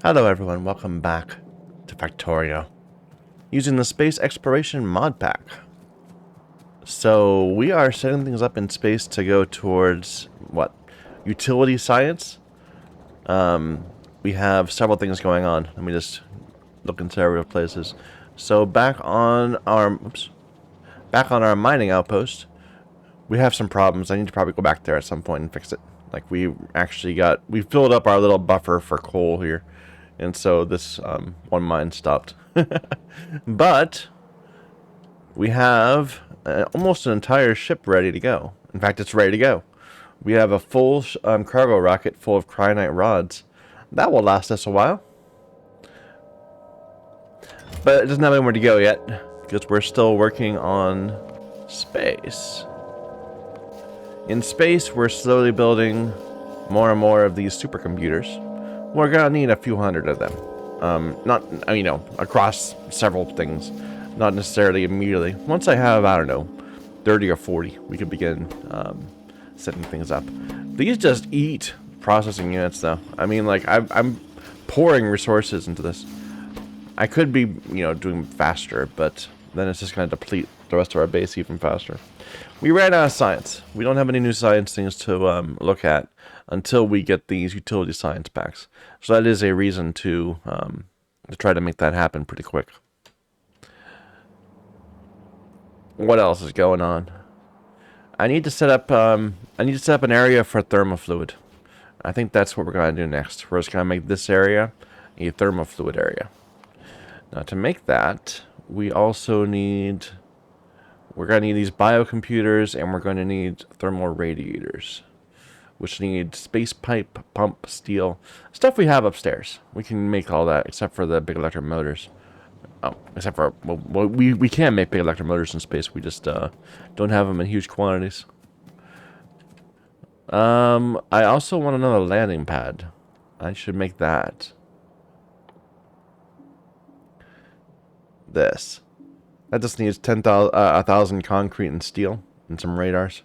Hello everyone, welcome back to Factorio, using the Space Exploration mod pack. So we are setting things up in space to go towards, what, utility science? We have several things going on. Let me just look in several places. So back on our mining outpost, we have some problems. I need to probably go back there at some point and fix it. Like we filled up our little buffer for coal here. And so this one mine stopped. But we have almost an entire ship ready to go. In fact, it's ready to go. We have a full cargo rocket full of cryonite rods. That will last us a while. But it doesn't have anywhere to go yet, because we're still working on space. In space, we're slowly building more and more of these supercomputers. We're gonna need a few hundred of them. Across several things. Not necessarily immediately. Once I have, I don't know, 30 or 40, we can begin setting things up. These just eat processing units, though. I mean, like, I'm pouring resources into this. I could be, doing faster, but then it's just gonna deplete the rest of our base even faster. We ran out of science. We don't have any new science things to look at until we get these utility science packs. So that is a reason to try to make that happen pretty quick. What else is going on? I need to set up an area for Thermofluid. I think that's what we're gonna do next. We're just gonna make this area a Thermofluid area. Now to make that, we're gonna need these biocomputers, and we're going to need thermal radiators, which need space pipe, pump, steel, stuff we have upstairs. We can make all that, except for the big electric motors. We can make big electric motors in space. We just don't have them in huge quantities. I also want another landing pad. I should make that. This. That just needs 1,000 concrete and steel and some radars.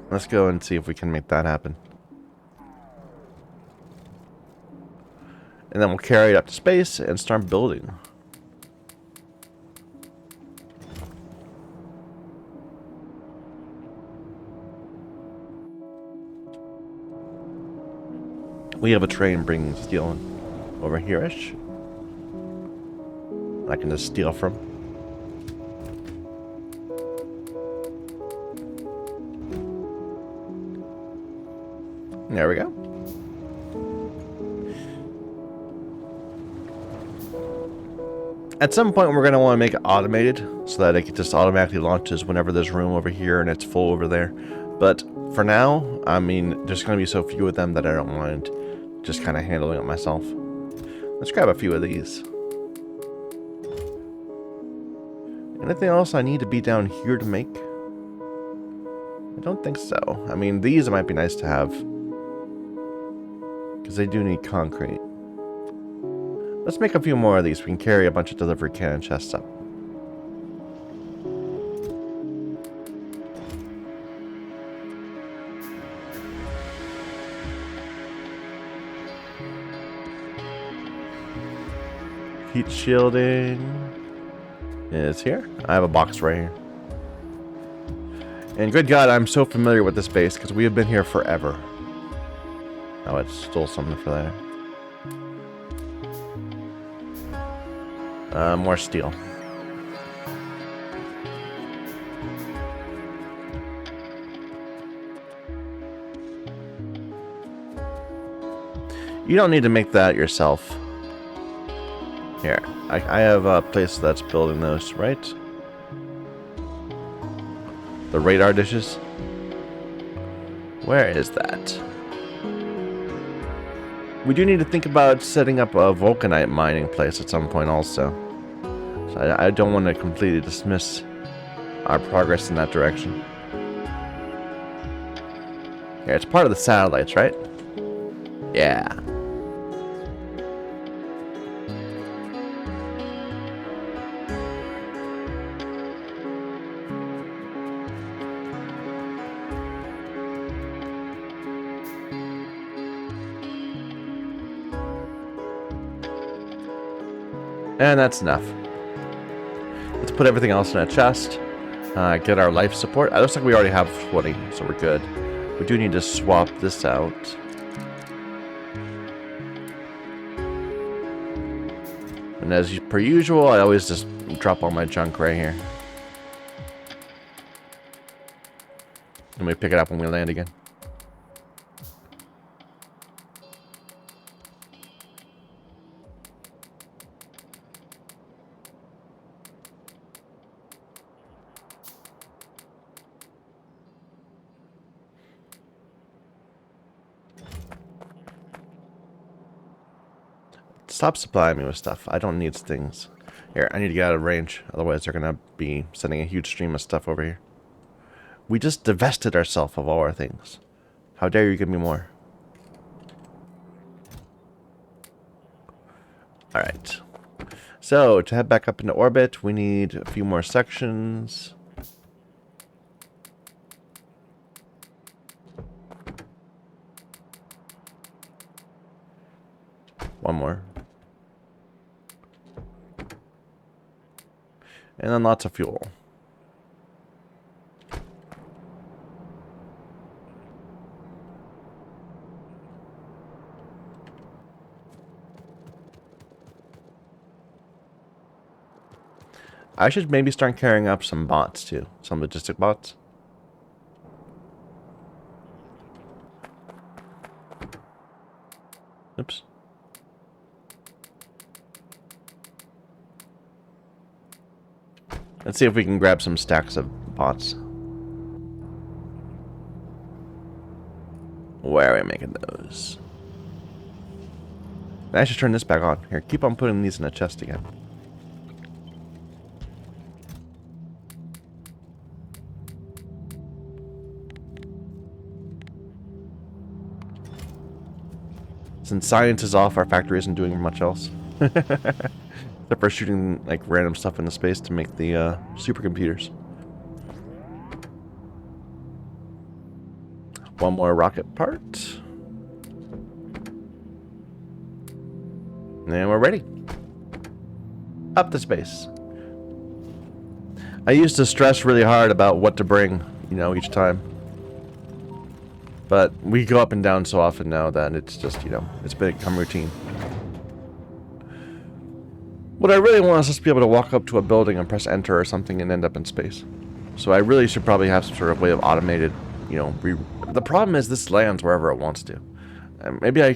Let's go and see if we can make that happen. And then we'll carry it up to space and start building. We have a train bringing steel over here-ish. I can just steal from. There we go. At some point, we're going to want to make it automated so that it just automatically launches whenever there's room over here and it's full over there. But for now, I mean, there's going to be so few of them that I don't mind just kind of handling it myself. Let's grab a few of these. Anything else I need to be down here to make? I don't think so. I mean, these might be nice to have, because they do need concrete. Let's make a few more of these. We can carry a bunch of delivery cannon chests up. Heat shielding is here. I have a box right here. And good God, I'm so familiar with this base because we have been here forever. Oh, it stole something for there. More steel. You don't need to make that yourself. Here, I have a place that's building those, right? The radar dishes. Where is that? We do need to think about setting up a vulcanite mining place at some point also. So I don't want to completely dismiss our progress in that direction. Yeah, it's part of the satellites, right? Yeah. And that's enough. Let's put everything else in a chest. Get our life support. It looks like we already have 20, so we're good. We do need to swap this out. And as per usual, I always just drop all my junk right here. And we pick it up when we land again. Stop supplying me with stuff. I don't need things. Here, I need to get out of range. Otherwise, they're going to be sending a huge stream of stuff over here. We just divested ourselves of all our things. How dare you give me more? Alright. So, to head back up into orbit, we need a few more sections. One more. And then lots of fuel. I should maybe start carrying up some bots too. Some logistic bots. Oops. Let's see if we can grab some stacks of bots. Where are we making those? I should turn this back on. Here, keep on putting these in a chest again. Since science is off, our factory isn't doing much else. Except for shooting like random stuff into space to make the supercomputers. One more rocket part. And we're ready. Up to space. I used to stress really hard about what to bring, you know, each time. But we go up and down so often now that it's just, you know, it's become routine. What I really want is just to be able to walk up to a building and press enter or something and end up in space. So I really should probably have some sort of way of automated, you know, the problem is this lands wherever it wants to. Maybe I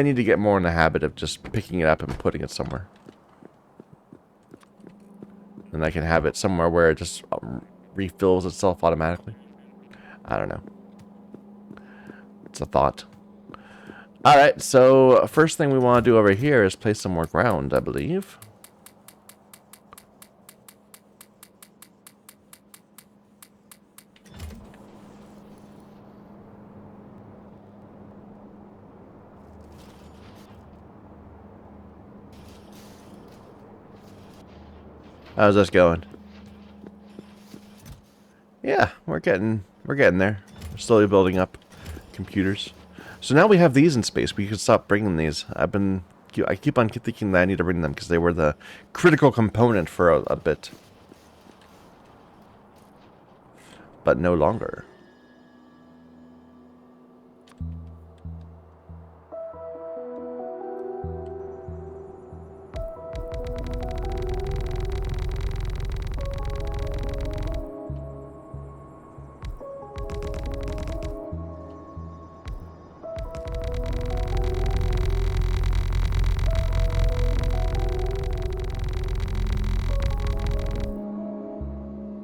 need to get more in the habit of just picking it up and putting it somewhere. And I can have it somewhere where it just refills itself automatically. I don't know. It's a thought. Alright, so first thing we want to do over here is place some more ground, I believe. How's this going? Yeah, we're getting there. We're slowly building up computers. So now we have these in space. We could stop bringing these. I keep on thinking that I need to bring them because they were the critical component for a bit. But no longer.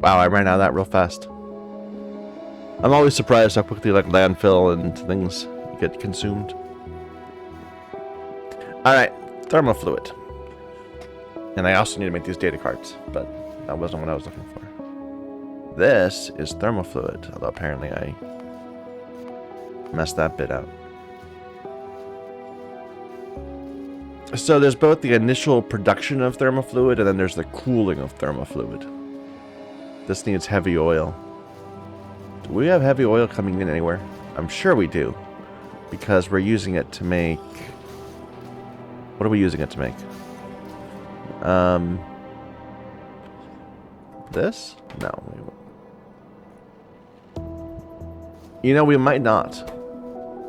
Wow, I ran out of that real fast. I'm always surprised how quickly like landfill and things get consumed. Alright, Thermofluid. And I also need to make these data cards, but that wasn't what I was looking for. This is Thermofluid, although apparently I messed that bit out. So there's both the initial production of Thermofluid and then there's the cooling of Thermofluid. This needs heavy oil. Do we have heavy oil coming in anywhere? I'm sure we do. Because we're using it to make... What are we using it to make? This? No. You know, we might not.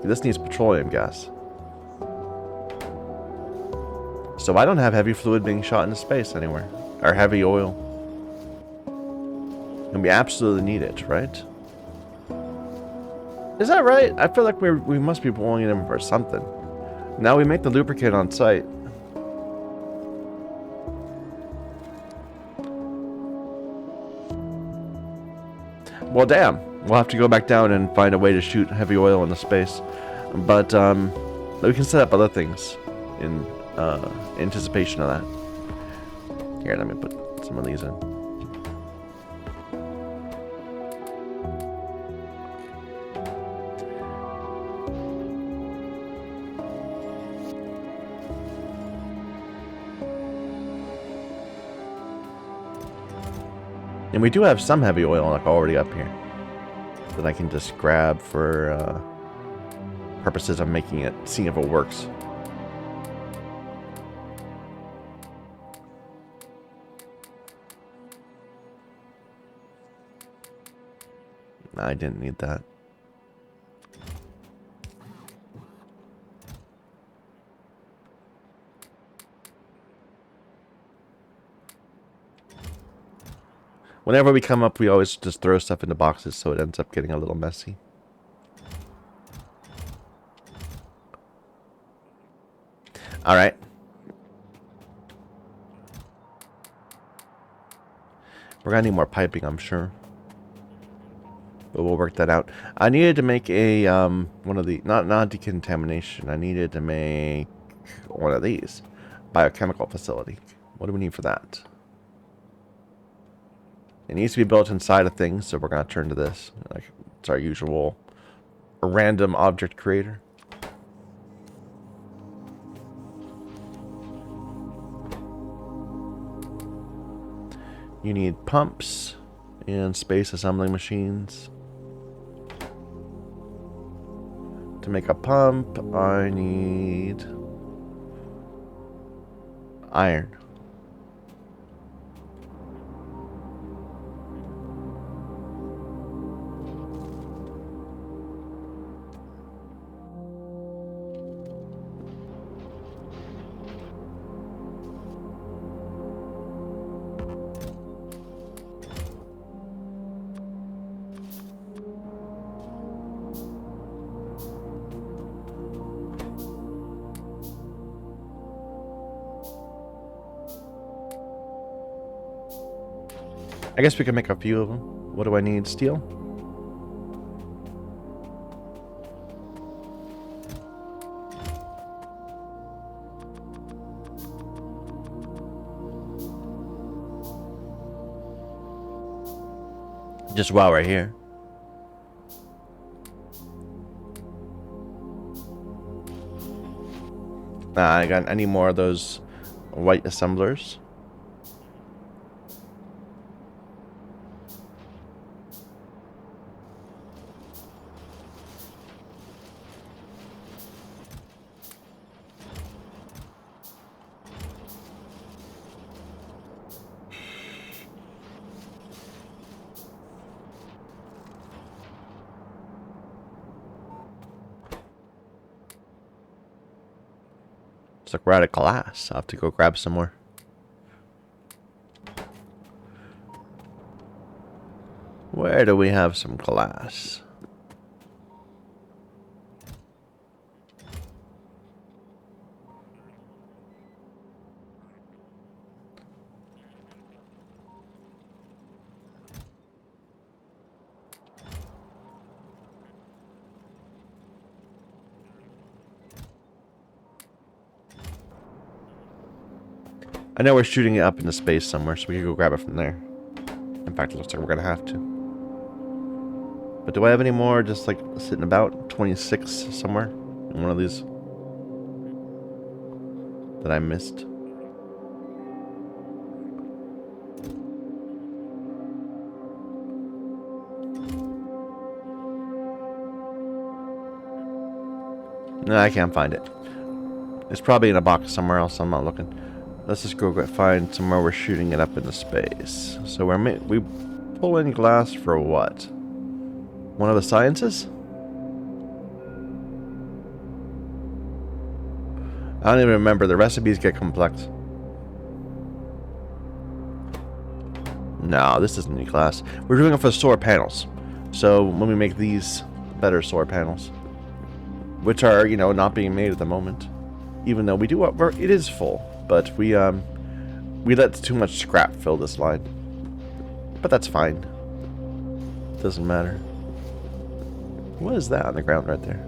This needs petroleum gas. So I don't have heavy fluid being shot into space anywhere. Or heavy oil. And we absolutely need it, right? Is that right? I feel like we must be blowing it in for something. Now we make the lubricant on site. Well, damn. We'll have to go back down and find a way to shoot heavy oil into space. But we can set up other things in anticipation of that. Here, let me put some of these in. And we do have some heavy oil like already up here that I can just grab for purposes of making it, seeing if it works. I didn't need that. Whenever we come up, we always just throw stuff into boxes, so it ends up getting a little messy. Alright. We're gonna need more piping, I'm sure. But we'll work that out. I needed to make a, one of the, not decontamination. I needed to make one of these. Biochemical facility. What do we need for that? It needs to be built inside of things, so we're going to turn to this. Like, it's our usual random object creator. You need pumps and space assembling machines. To make a pump, I need iron. I guess we can make a few of them. What do I need? Steel? Just while we're here. I need more of those white assemblers. Looks like we're out of glass. I'll have to go grab some more. Where do we have some glass? I know we're shooting it up into space somewhere, so we can go grab it from there. In fact, it looks like we're going to have to. But do I have any more just like sitting about? 26 somewhere in one of these that I missed. No, I can't find it. It's probably in a box somewhere else. I'm not looking. Let's just go find somewhere we're shooting it up into space. So we pull in glass for what? One of the sciences? I don't even remember. The recipes get complex. No, this isn't any glass. We're doing it for solar panels. So when we make these better solar panels, which are, you know, not being made at the moment, even though we do, it is full, but we let too much scrap fill this line. But that's fine. Doesn't matter. What is that on the ground right there?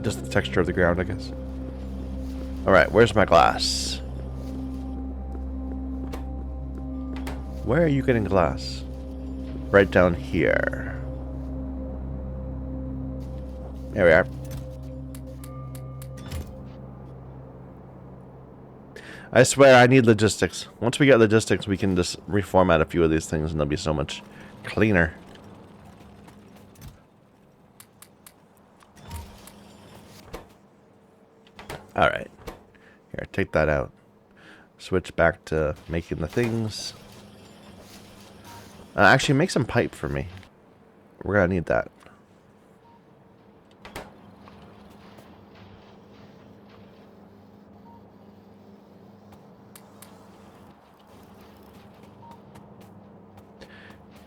Just the texture of the ground, I guess. Alright, where's my glass? Where are you getting glass? Right down here. There we are. I swear I need logistics. Once we get logistics, we can just reformat a few of these things and they'll be so much cleaner. Alright. Here, take that out. Switch back to making the things. Actually, make some pipe for me. We're gonna need that.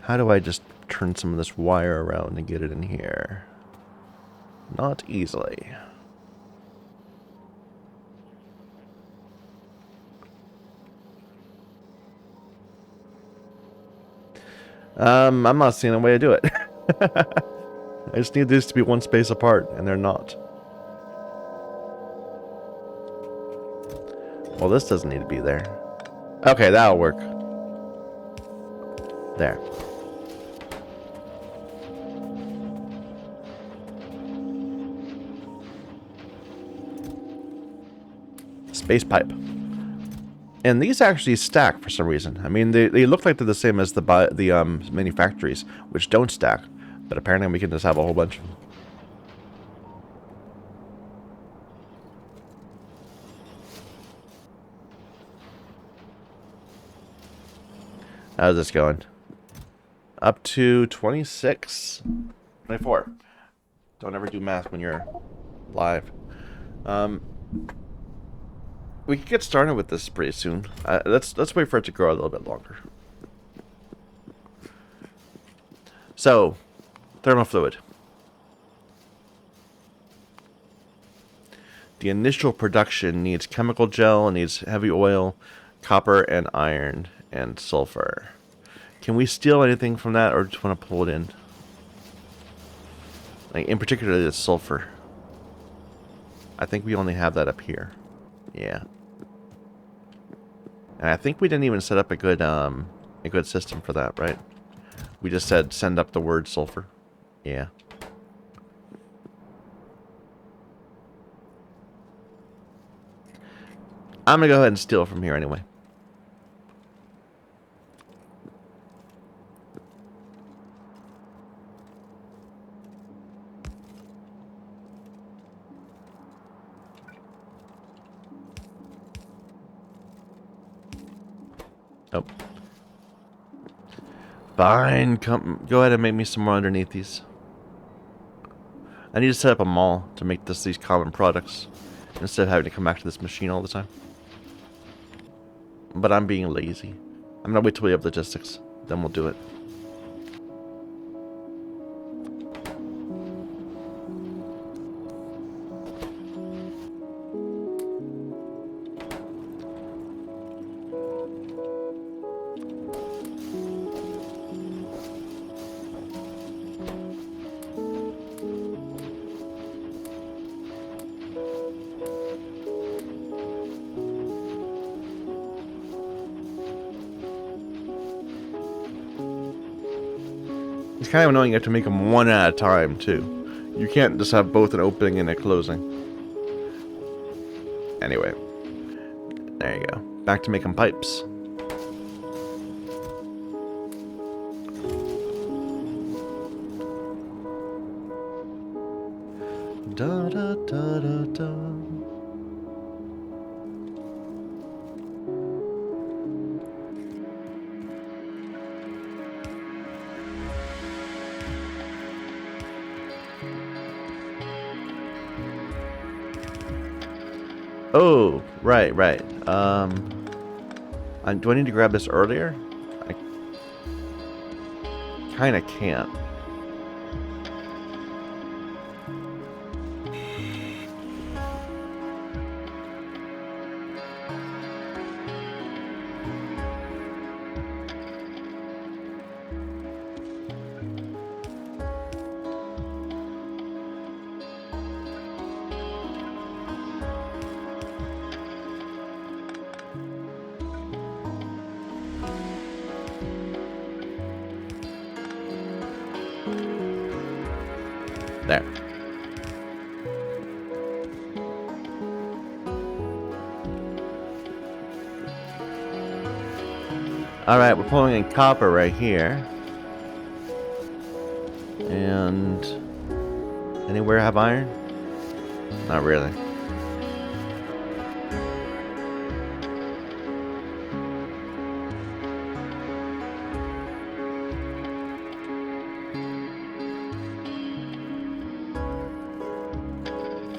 How do I just turn some of this wire around and get it in here? Not easily. I'm not seeing a way to do it. I just need these to be one space apart, and they're not. Well, this doesn't need to be there. Okay, that'll work. There. Space pipe. And these actually stack for some reason. I mean, they look like they're the same as the mini factories, which don't stack. But apparently we can just have a whole bunch of them. How's this going? Up to 26? 24. Don't ever do math when you're live. We can get started with this pretty soon. Let's wait for it to grow a little bit longer. So, thermofluid. The initial production needs chemical gel, needs heavy oil, copper and iron, and sulfur. Can we steal anything from that, or just want to pull it in? Like, in particular, the sulfur. I think we only have that up here. Yeah. And I think we didn't even set up a good system for that, right? We just said send up the word sulfur. Yeah. I'm gonna go ahead and steal from here anyway. Oh. Fine, go ahead and make me some more underneath these. I need to set up a mall to make these common products instead of having to come back to this machine all the time. But I'm being lazy. I'm gonna wait till we have logistics, then we'll do it. It's kind of annoying you have to make them one at a time, too. You can't just have both an opening and a closing. Anyway. There you go. Back to making pipes. Da da da da da. Oh, right, right. Do I need to grab this earlier? I kind of can't. There. Alright, we're pulling in copper right here. And... anywhere have iron? Not really.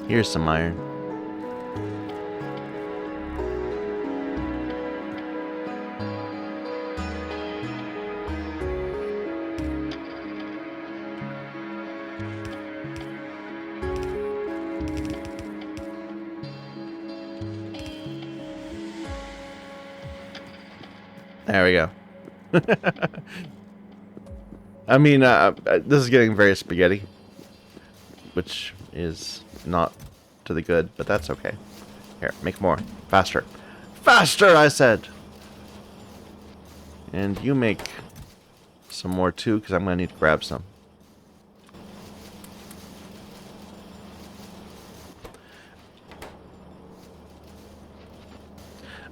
Here's some iron. There we go. I mean, this is getting very spaghetti, which is not to the good, but that's okay. Here, make more. Faster. Faster, I said! And you make some more too, because I'm going to need to grab some.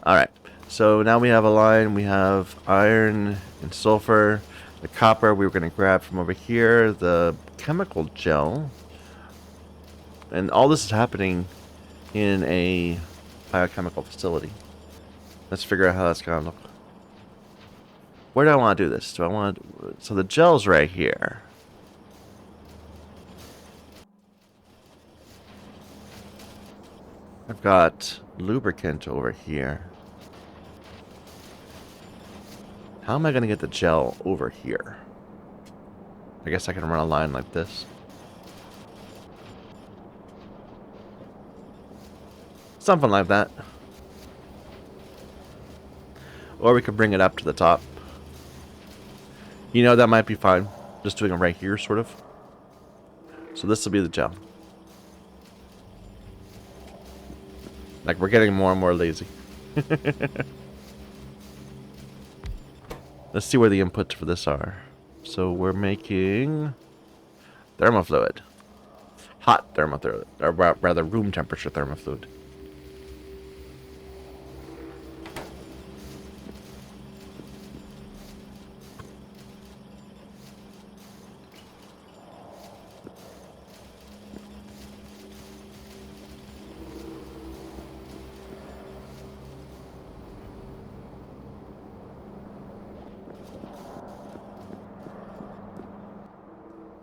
Alright, so now we have a line. We have iron and sulfur. The copper we were going to grab from over here. The chemical gel. And all this is happening in a biochemical facility. Let's figure out how that's going to look. Where do I want to do this? Do I want... so the gel's right here. I've got lubricant over here. How am I going to get the gel over here? I guess I can run a line like this. Something like that. Or we could bring it up to the top. You know, that might be fine. Just doing it right here, sort of. So this will be the gel. Like, we're getting more and more lazy. Let's see where the inputs for this are. So we're making thermofluid. Hot thermofluid. Or rather, room temperature thermofluid.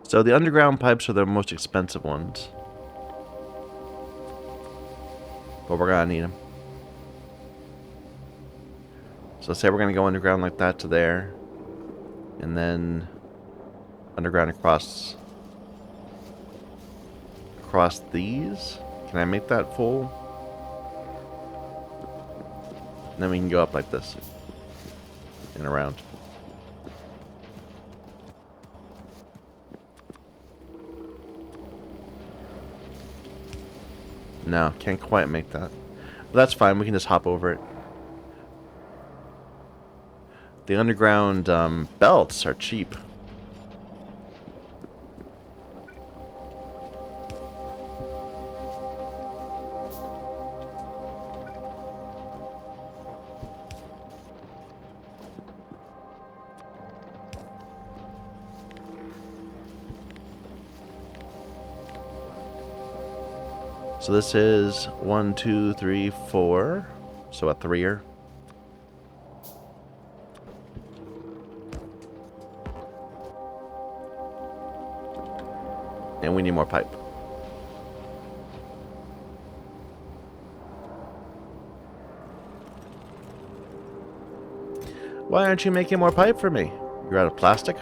So the underground pipes are the most expensive ones. But we're gonna need them. So say we're gonna go underground like that to there. And then underground across these. Can I make that full? And then we can go up like this. And around. No, can't quite make that. But that's fine, we can just hop over it. The underground belts are cheap. So this is 1, 2, 3, 4. So a 3-er. And we need more pipe. Why aren't you making more pipe for me? You're out of plastic?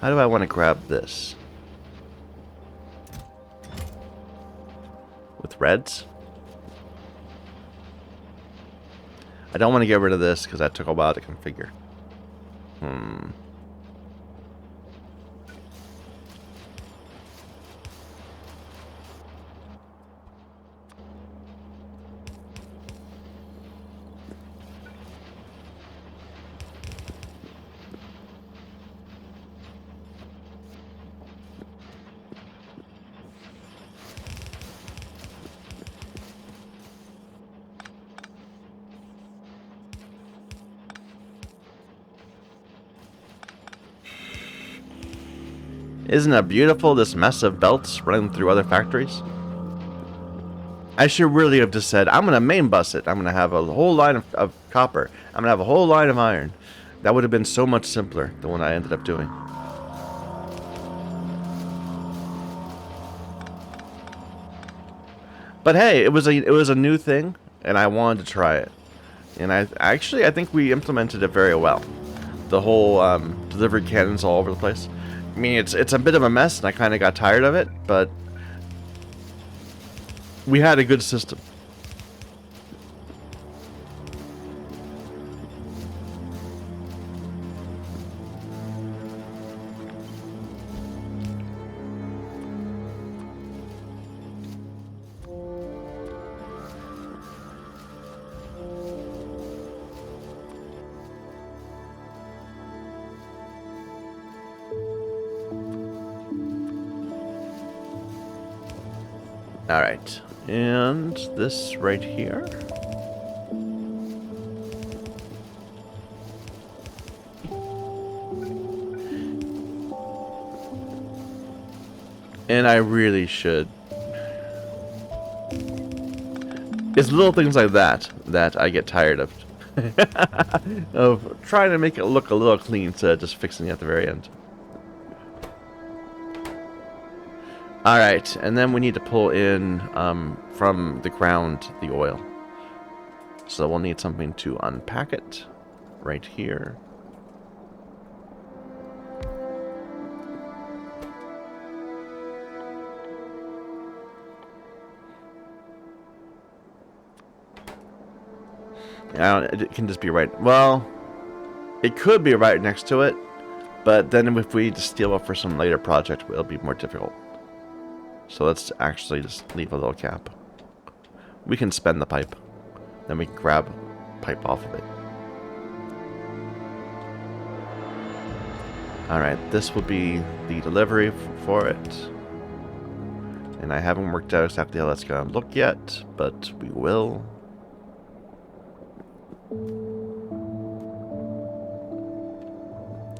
How do I want to grab this? With reds? I don't want to get rid of this because that took a while to configure. Isn't it beautiful, this mess of belts running through other factories? I should really have just said, I'm going to main bus it. I'm going to have a whole line of copper. I'm going to have a whole line of iron. That would have been so much simpler than what I ended up doing. But hey, it was a new thing, and I wanted to try it. And I think we implemented it very well. The whole delivery cannons all over the place. I mean, it's a bit of a mess, and I kind of got tired of it, but we had a good system. Alright, and this right here. And I really should. It's little things like that that I get tired of. Of trying to make it look a little clean instead of just fixing it at the very end. Alright, and then we need to pull in from the ground the oil. So we'll need something to unpack it right here. It can just be right. Well, it could be right next to it, but then if we just steal up for some later project, it'll be more difficult. So let's actually just leave a little gap. We can spend the pipe. Then we can grab pipe off of it. Alright, this will be the delivery for it. And I haven't worked out exactly how that's going to look yet, but we will.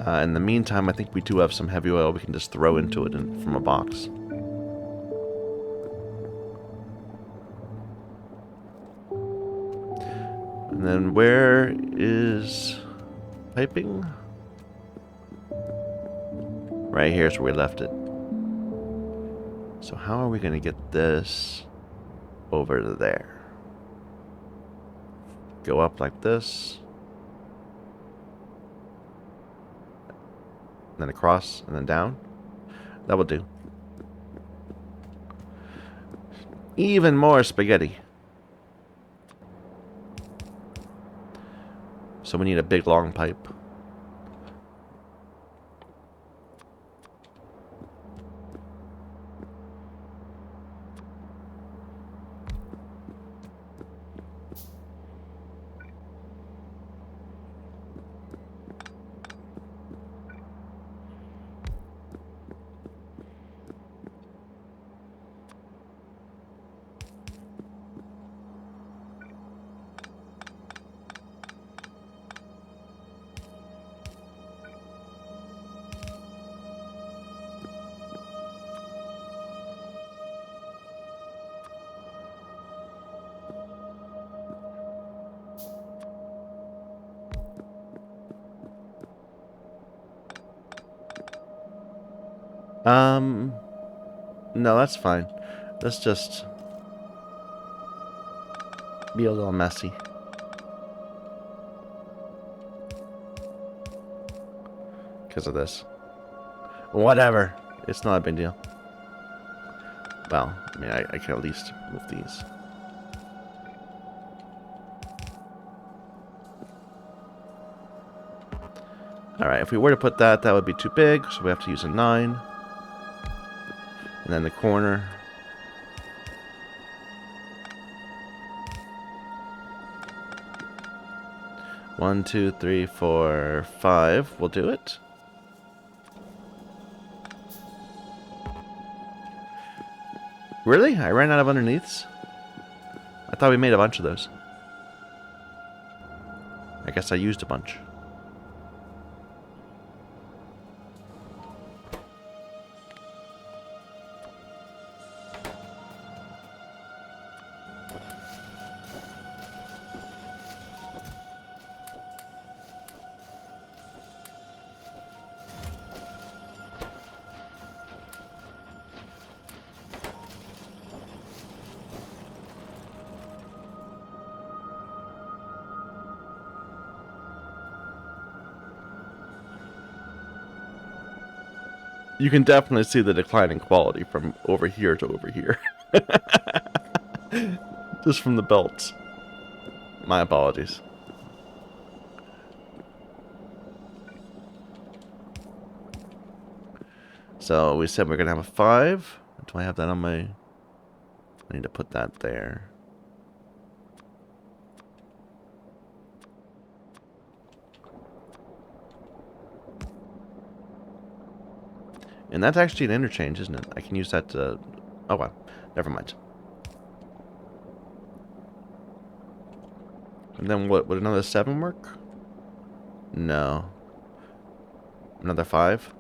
In the meantime, I think we do have some heavy oil we can just throw into it from a box. And then where is piping? Right here's where we left it. So how are we going to get this over to there? Go up like this. Then across and then down. That will do. Even more spaghetti. So we need a big long pipe. No, that's fine. Let's just be a little messy. Because of this. Whatever. It's not a big deal. Well, I mean, I can at least move these. Alright, if we were to put that, that would be too big, so we have to use a 9. And then the corner. One, 2, 3, 4, 5. We'll do it. Really? I ran out of underneaths? I thought we made a bunch of those. I guess I used a bunch. You can definitely see the decline in quality from over here to over here. Just from the belts. My apologies. So we said we're going to have a 5. Do I have that on my... I need to put that there. And that's actually an interchange, isn't it? I can use that to... Oh, well. Never mind. And then what? Would another 7 work? No. Another 5?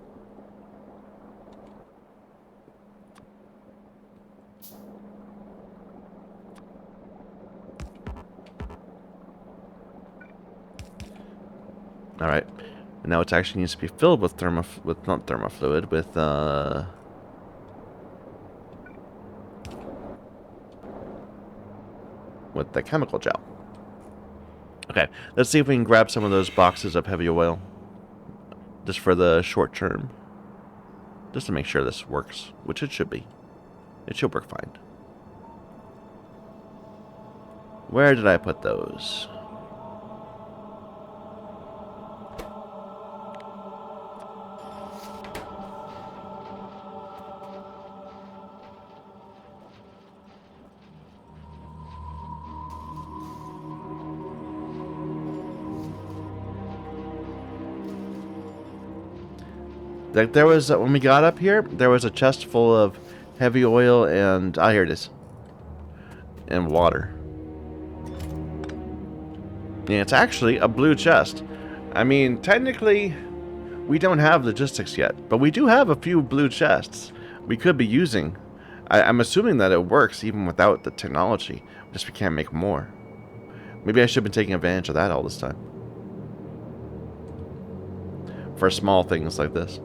Alright. And now it actually needs to be filled with not thermofluid, with the chemical gel. Okay, let's see if we can grab some of those boxes of heavy oil. Just for the short term. Just to make sure this works, which it should be. It should work fine. Where did I put those? Like there was, when we got up here, there was a chest full of heavy oil and, ah, here it is. And water. Yeah, it's actually a blue chest. I mean, technically, we don't have logistics yet, but we do have a few blue chests we could be using. I'm assuming that it works even without the technology, just we can't make more. Maybe I should have been taking advantage of that all this time. For small things like this.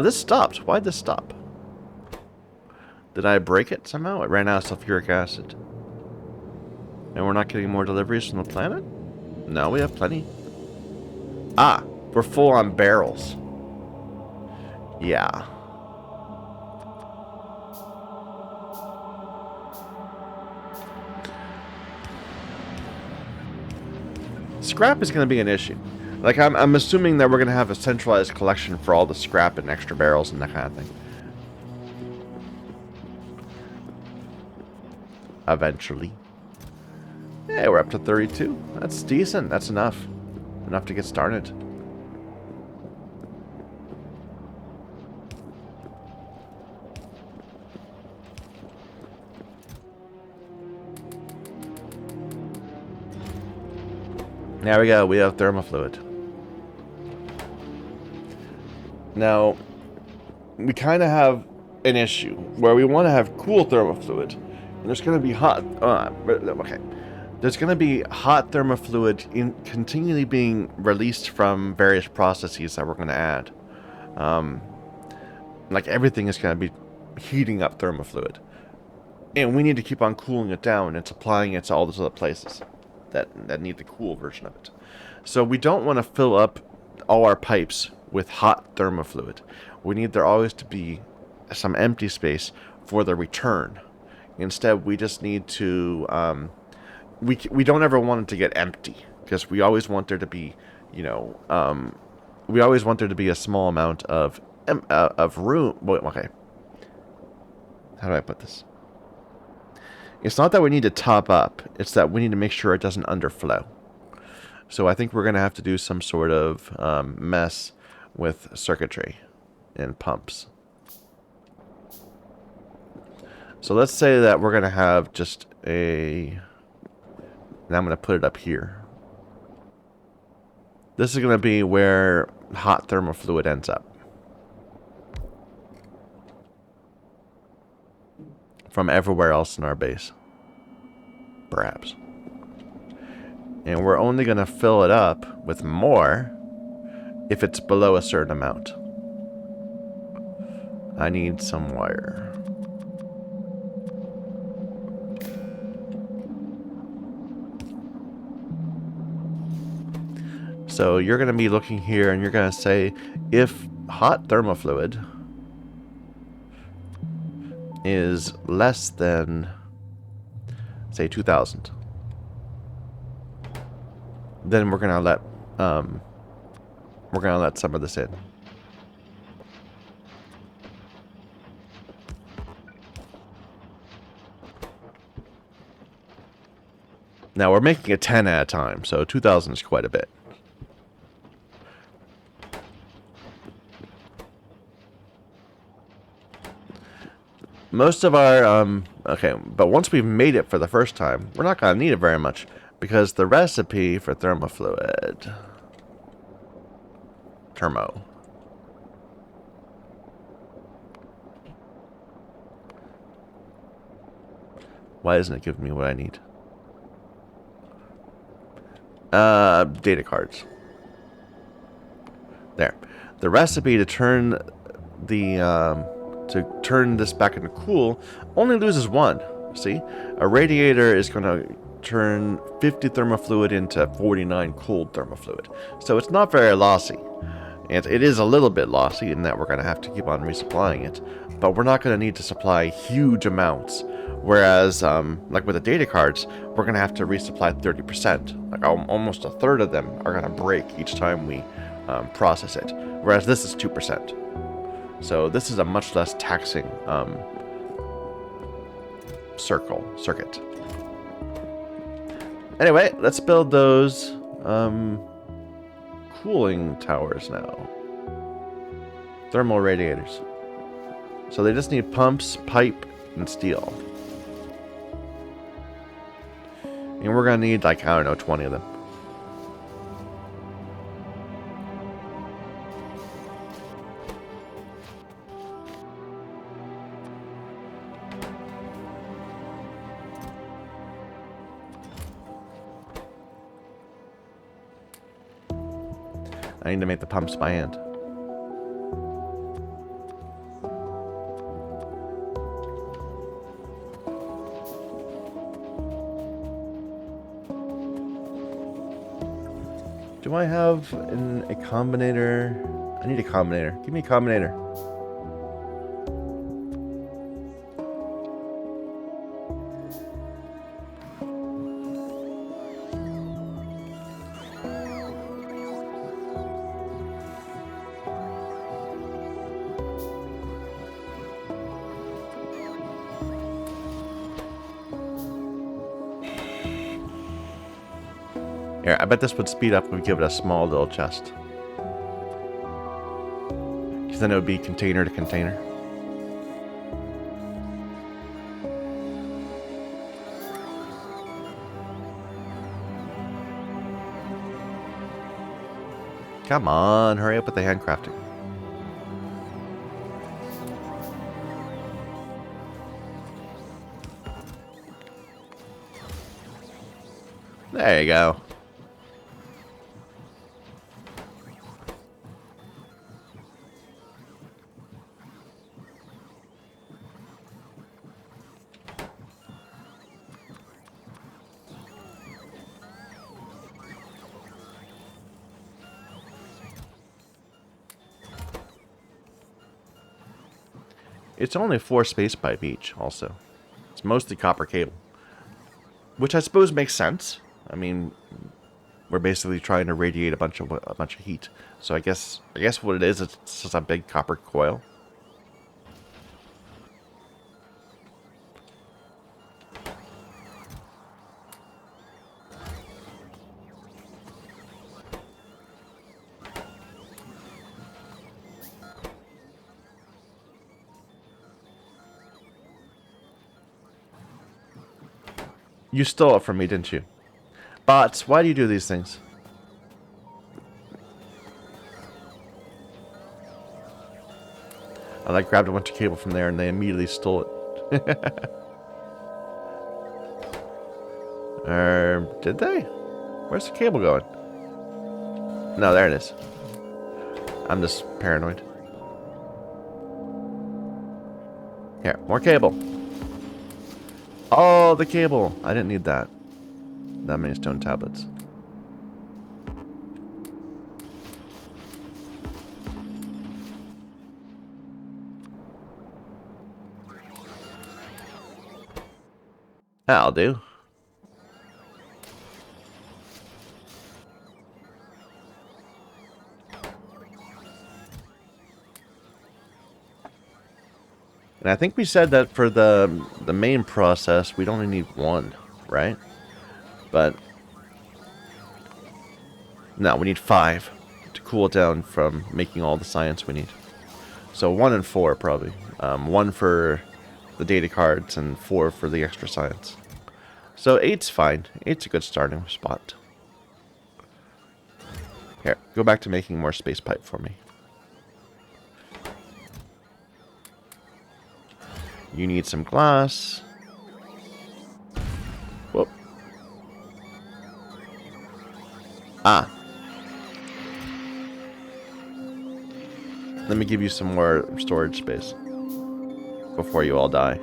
This stopped. Why'd this stop? Did I break it somehow? It ran out of sulfuric acid. And we're not getting more deliveries from the planet? No, we have plenty. Ah, we're full on barrels. Yeah. scrap is going to be an issue. Like, I'm assuming that we're going to have a centralized collection for all the scrap and extra barrels and that kind of thing. Eventually. Yeah, we're up to 32. That's decent. That's enough. Enough to get started. There we go. We have thermofluid. Now, we kind of have an issue where we want to have cool thermofluid. And there's going to be hot... okay. There's going to be hot thermofluid continually being released from various processes that we're going to add. Like, everything is going to be heating up thermofluid. And we need to keep on cooling it down and supplying it to all those other places that need the cool version of it. So we don't want to fill up all our pipes with hot thermofluid. We need there always to be some empty space for the return. Instead, we just need to... we don't ever want it to get empty, because we always want there to be, you know... we always want there to be a small amount of room... Wait, okay. How do I put this? It's not that we need to top up. It's that we need to make sure it doesn't underflow. So I think we're going to have to do some sort of mess with circuitry and pumps. So let's say that we're going to have just a... And I'm going to put it up here. This is going to be where hot thermofluid ends up. From everywhere else in our base. Perhaps. And we're only going to fill it up with more if it's below a certain amount. I need some wire. So you're going to be looking here and you're going to say if hot thermofluid is less than, say, 2,000, then we're gonna let some of this in. Now we're making it 10 at a time, so 2,000 is quite a bit. Most of our, okay, but once we've made it for the first time, we're not going to need it very much, because the recipe for thermofluid, thermo, why isn't it giving me what I need? Data cards. There. The recipe to turn the, to turn this back into cool only loses 1. See? A radiator is going to turn 50 thermofluid into 49 cooled thermofluid. So it's not very lossy. And it is a little bit lossy in that we're going to have to keep on resupplying it. But we're not going to need to supply huge amounts. Whereas, like with the data cards, we're going to have to resupply 30%. Like almost a third of them are going to break each time we process it. Whereas this is 2%. So this is a much less taxing circuit. Anyway, let's build those cooling towers now. Thermal radiators. So they just need pumps, pipe, and steel. And we're going to need, like, I don't know, 20 of them. I need to make the pumps by hand. Do I have a combinator? I need a combinator. Give me a combinator. Here, I bet this would speed up if we give it a small little chest. Because then it would be container to container. Come on, hurry up with the handcrafting. There you go. It's only 4 space pipe each, also. It's mostly copper cable. Which I suppose makes sense. I mean, we're basically trying to radiate a bunch of heat. So I guess what it is, it's just a big copper coil. You stole it from me, didn't you? Bots, why do you do these things? I grabbed a bunch of cable from there and they immediately stole it. Did they? Where's the cable going? No, there it is. I'm just paranoid. Here, more cable. Oh, the cable. I didn't need that. That many stone tablets. That'll do. And I think we said that for the main process, we'd only need 1, right? But no, we need 5 to cool it down from making all the science we need. So 1 and 4 probably. 1 for the data cards and 4 for the extra science. So 8's fine. 8's a good starting spot. Here, go back to making more space pipe for me. You need some glass. Whoop. Ah. Let me give you some more storage space before you all die.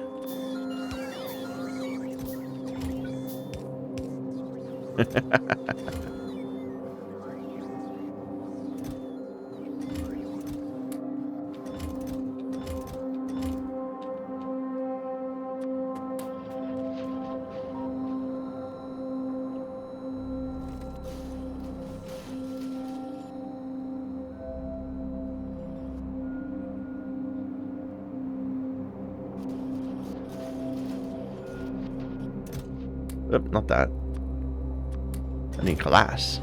Oop, not that. I need glass.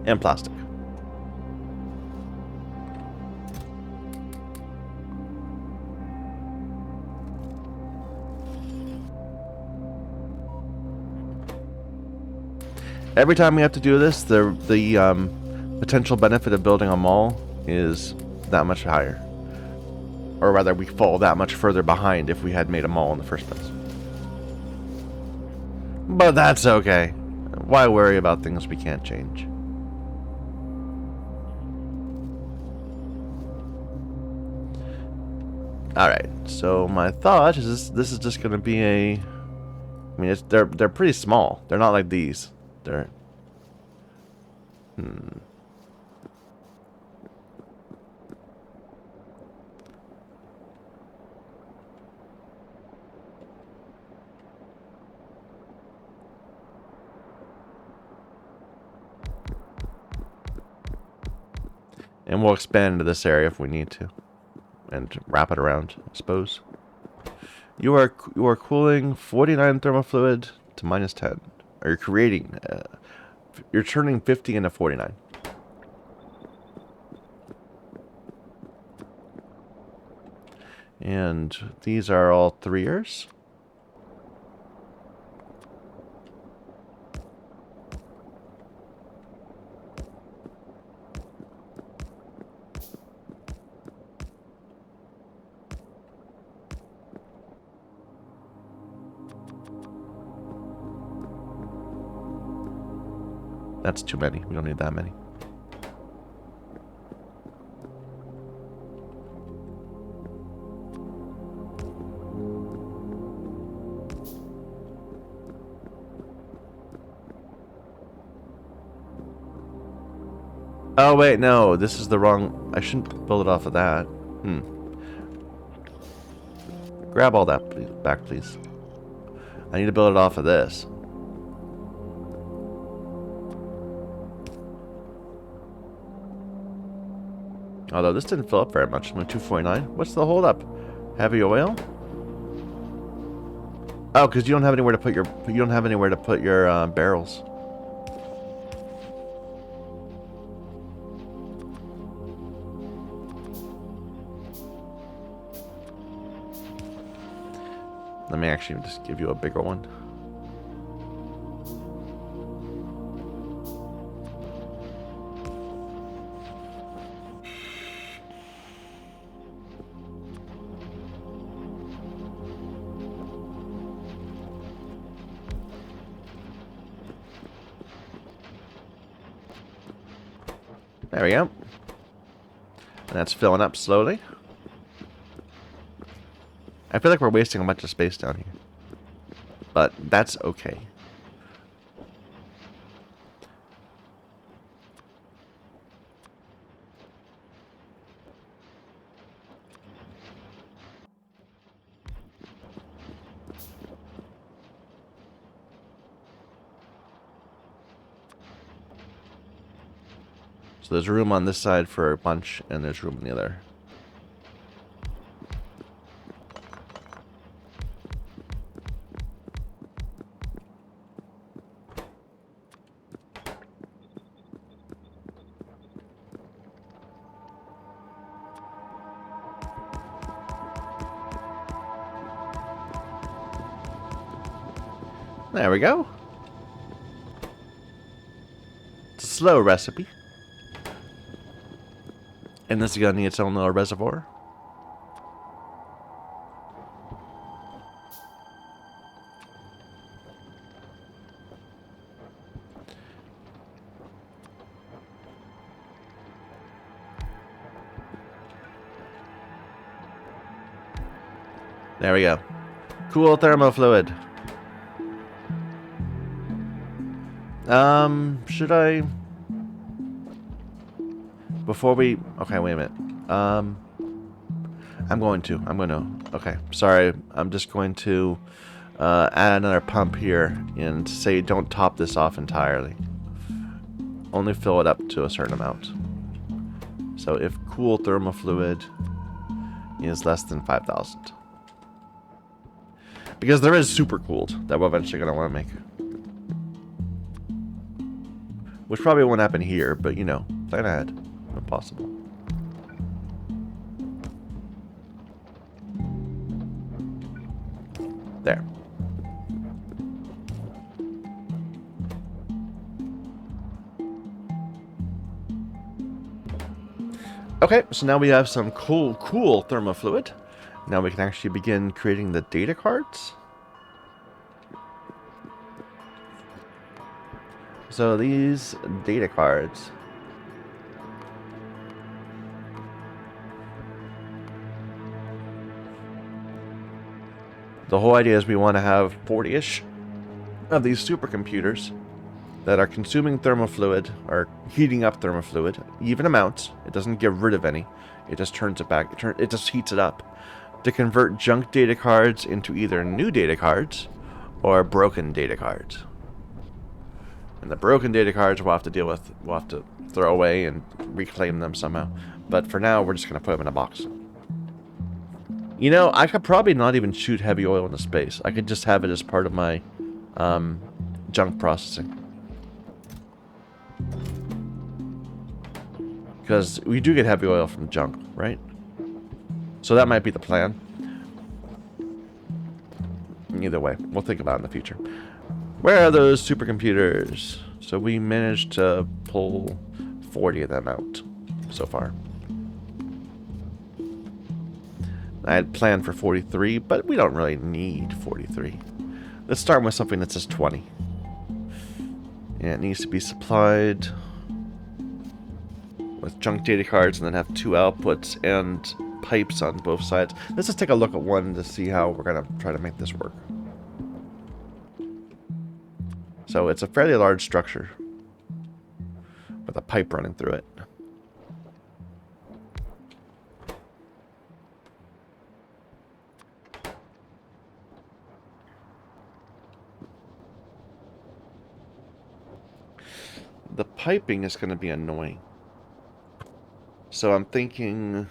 And plastic. Every time we have to do this, the potential benefit of building a mall is that much higher. Or rather, we fall that much further behind if we had made a mall in the first place. But that's okay. Why worry about things we can't change? Alright, so my thought is this is just going to be a... I mean, they're pretty small. They're not like these. They're... And we'll expand into this area if we need to. And wrap it around, I suppose. You are cooling 49 thermofluid to minus 10. Or you're creating. You're turning 50 into 49. And these are all 3 years. That's too many. We don't need that many. Oh, wait, no. This is the wrong... I shouldn't build it off of that. Grab all that please, back, please. I need to build it off of this. Although this didn't fill up very much. I'm at 249. What's the holdup? Heavy oil? Oh, because you don't have anywhere to put your... You don't have anywhere to put your barrels. Let me actually just give you a bigger one. There we go. And that's filling up slowly. I feel like we're wasting a bunch of space down here. But that's okay. So there's room on this side for a bunch, and there's room on the other. There we go. It's a slow recipe. And this is going to need its own little reservoir. There we go. Cool thermofluid. Should I... Before we... Okay, wait a minute. I'm going to. Okay, sorry. I'm just going to add another pump here and say don't top this off entirely. Only fill it up to a certain amount. So if cool thermofluid is less than 5,000. Because there is super cooled that we're eventually going to want to make. Which probably won't happen here, but you know, plan ahead when possible. There. Okay, so now we have some cool thermofluid. Now we can actually begin creating the data cards. So these data cards. The whole idea is we want to have 40-ish of these supercomputers that are consuming thermofluid, or heating up thermofluid, even amounts. It doesn't get rid of any. It just turns it back. It just heats it up to convert junk data cards into either new data cards or broken data cards. And the broken data cards we'll have to deal with. We'll have to throw away and reclaim them somehow. But for now, we're just going to put them in a box. You know, I could probably not even shoot heavy oil into space. I could just have it as part of my junk processing. Because we do get heavy oil from junk, right? So that might be the plan. Either way, we'll think about it in the future. Where are those supercomputers? So we managed to pull 40 of them out so far. I had planned for 43, but we don't really need 43. Let's start with something that says 20. And it needs to be supplied with junk data cards and then have 2 outputs and pipes on both sides. Let's just take a look at one to see how we're going to try to make this work. So it's a fairly large structure with a pipe running through it. The piping is going to be annoying. So I'm thinking,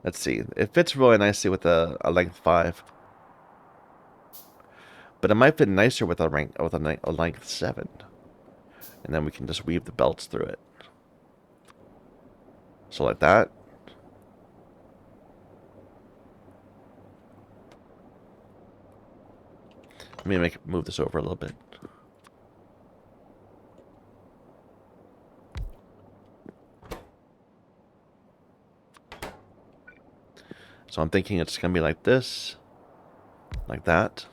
let's see, it fits really nicely with a length 5. But it might fit nicer with a length 7. And then we can just weave the belts through it. So like that. Let me move this over a little bit. So I'm thinking it's going to be like this. Like that.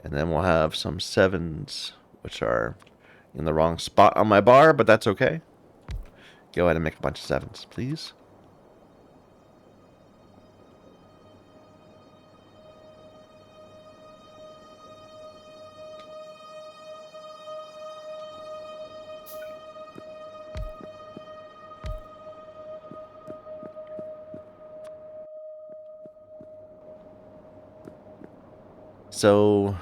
And then we'll have some 7s, which are in the wrong spot on my bar, but that's okay. Go ahead and make a bunch of 7s, please. So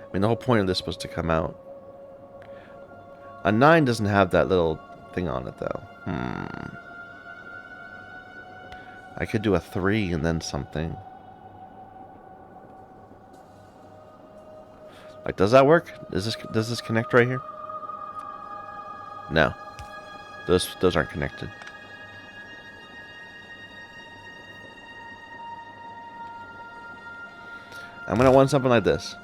I mean, the whole point of this was to come out. A 9 doesn't have that little thing on it, though. I could do a 3 and then something. Like, does that work? Does this connect right here? No. Those aren't connected. I'm gonna want something like this.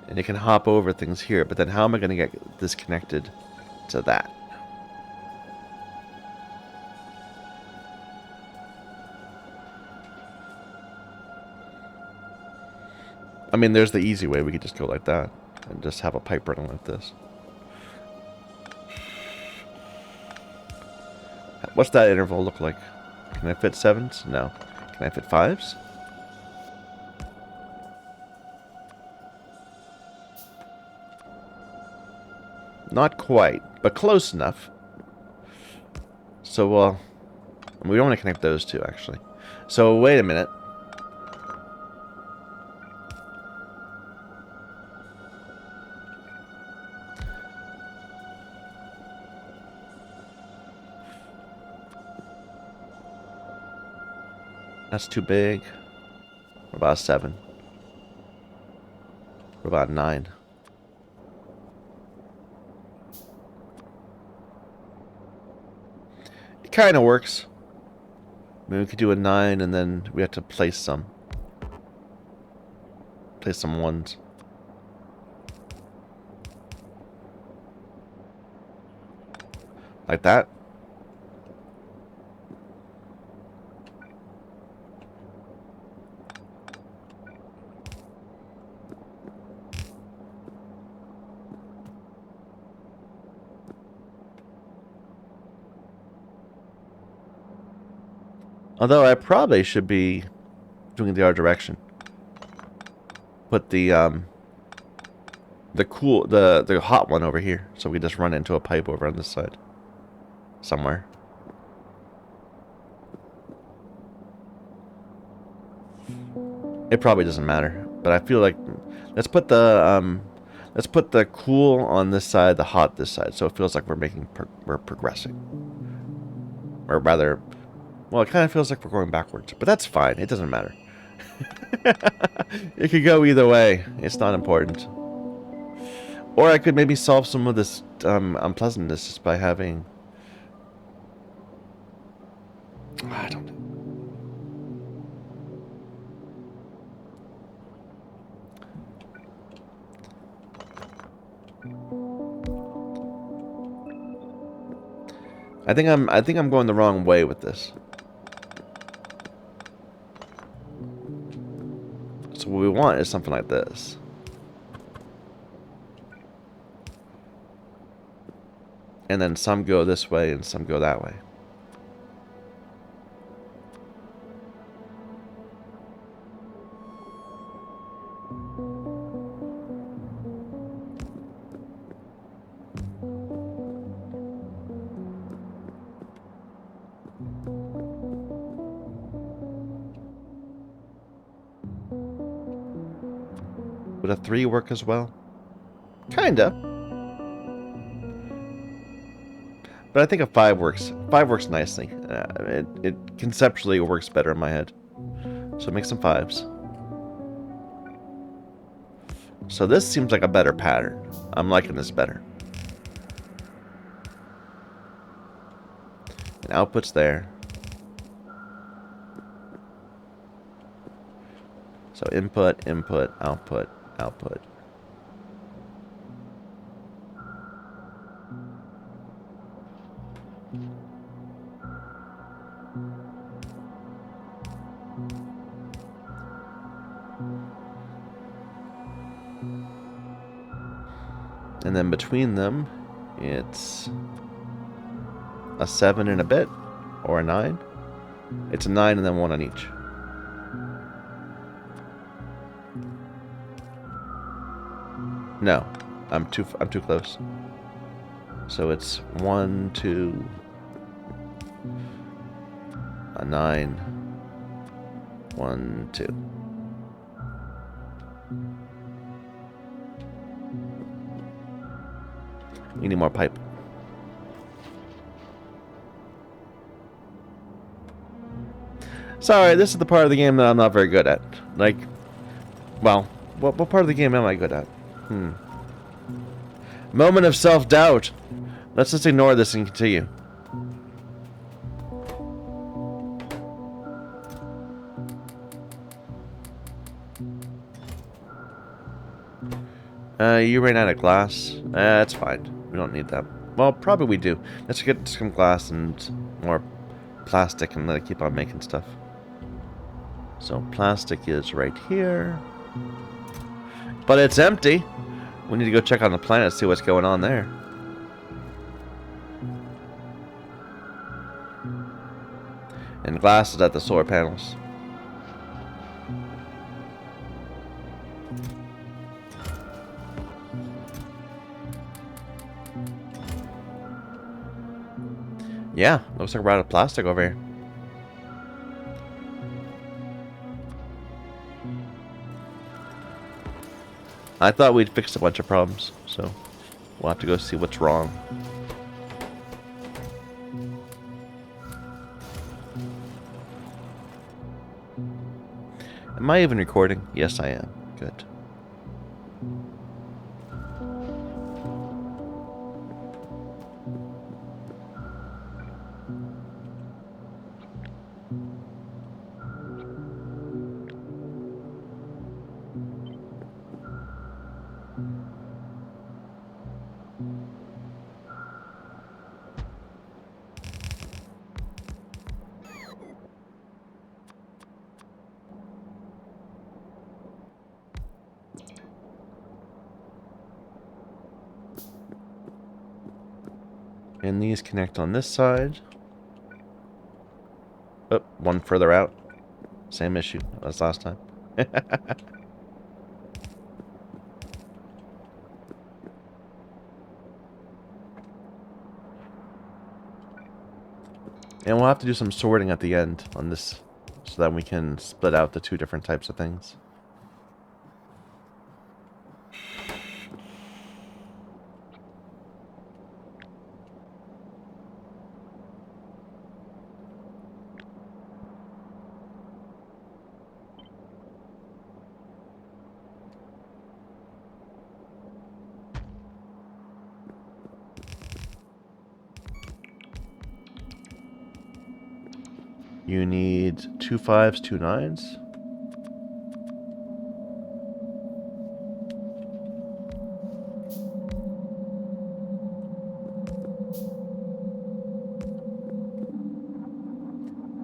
And it can hop over things here, but then how am I gonna get this connected to that? I mean, there's the easy way. We could just go like that and just have a pipe running like this. What's that interval look like? Can I fit 7s? No. Can I fit 5s? Not quite, but close enough. So, we don't want to connect those two, actually. So, wait a minute. That's too big. What about 7? What about 9? It kind of works. I mean, we could do a 9 and then we have to place some. Place some 1s. Like that. Although I probably should be doing it the other direction. Put the hot one over here, so we just run into a pipe over on this side. Somewhere. It probably doesn't matter, but I feel like let's put the cool on this side, the hot this side, so it feels like we're progressing, or rather, well, it kind of feels like we're going backwards, but that's fine. It doesn't matter. It could go either way. It's not important. Or I could maybe solve some of this unpleasantness just by having... I don't know. I think I'm going the wrong way with this. So what we want is something like this. And then some go this way and some go that way. Would a 3 work as well? Kinda. But I think a 5 works. 5 works nicely. It conceptually works better in my head. So make some 5s. So this seems like a better pattern. I'm liking this better. And output's there. So input, input, output, output. And then between them, it's a 7 and a bit, or a 9. It's a 9 and then 1 on each. No, I'm too close. So it's 1, 2, a 9, 1, 2. We need more pipe. Sorry, this is the part of the game that I'm not very good at. Like, well, what part of the game am I good at? Moment of self-doubt. Let's just ignore this and continue. You ran out of glass. That's fine. We don't need that. Well, probably we do. Let's get some glass and more plastic and let it keep on making stuff. So plastic is right here. But it's empty. We need to go check on the planet, see what's going on there. And glass is at the solar panels. Yeah, looks like we're out of plastic over here. I thought we'd fixed a bunch of problems, so we'll have to go see what's wrong. Am I even recording? Yes, I am. Good. And these connect on this side. Oh, one further out. Same issue as last time. And we'll have to do some sorting at the end on this so that we can split out the two different types of things. You need 2 5s, 2 9s.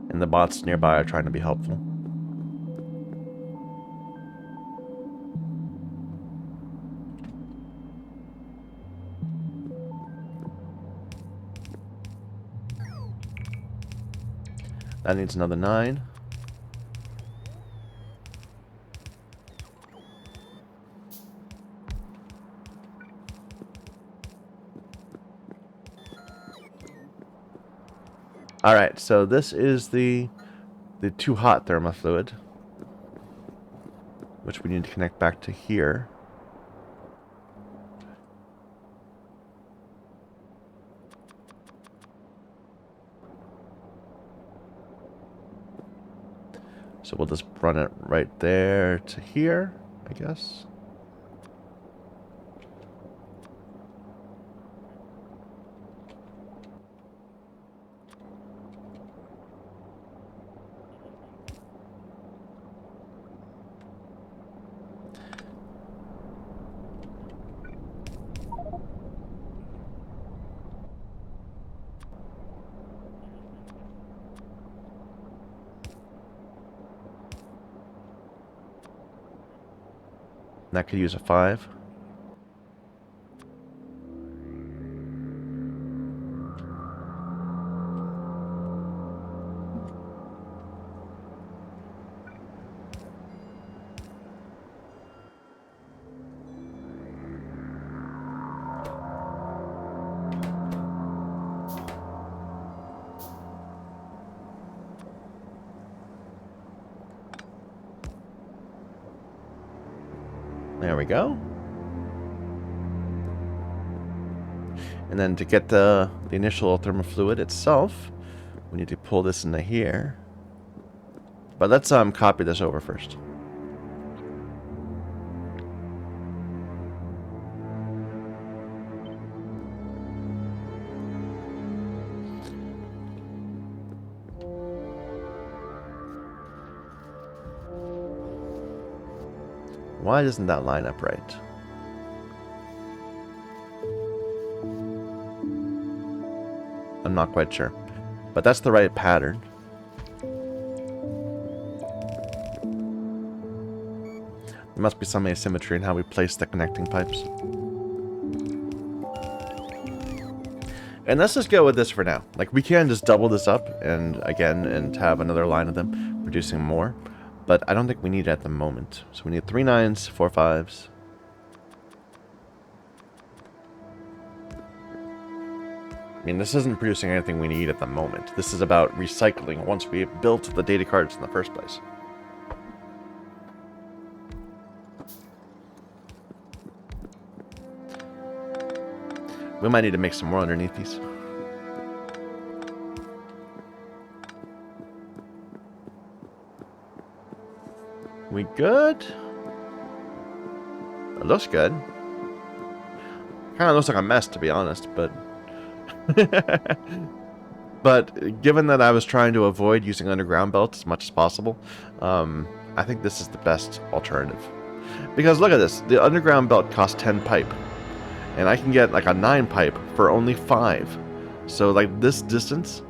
And the bots nearby are trying to be helpful. That needs another 9. Alright, so this is the too hot thermofluid, which we need to connect back to here. So we'll just run it right there to here, I guess. That could use a 5. There we go. And then to get the initial thermofluid itself, we need to pull this into here. But let's copy this over first. Why doesn't that line up right? I'm not quite sure. But that's the right pattern. There must be some asymmetry in how we place the connecting pipes. And let's just go with this for now. Like, we can just double this up and have another line of them producing more. But I don't think we need it at the moment. So we need 3 9s, 4 5s. I mean, this isn't producing anything we need at the moment. This is about recycling once we have built the data cards in the first place. We might need to make some more underneath these. We good? It looks good. Kind of looks like a mess, to be honest, but... But given that I was trying to avoid using underground belts as much as possible, I think this is the best alternative. Because look at this. The underground belt costs 10 pipe. And I can get like a 9 pipe for only 5. So like this distance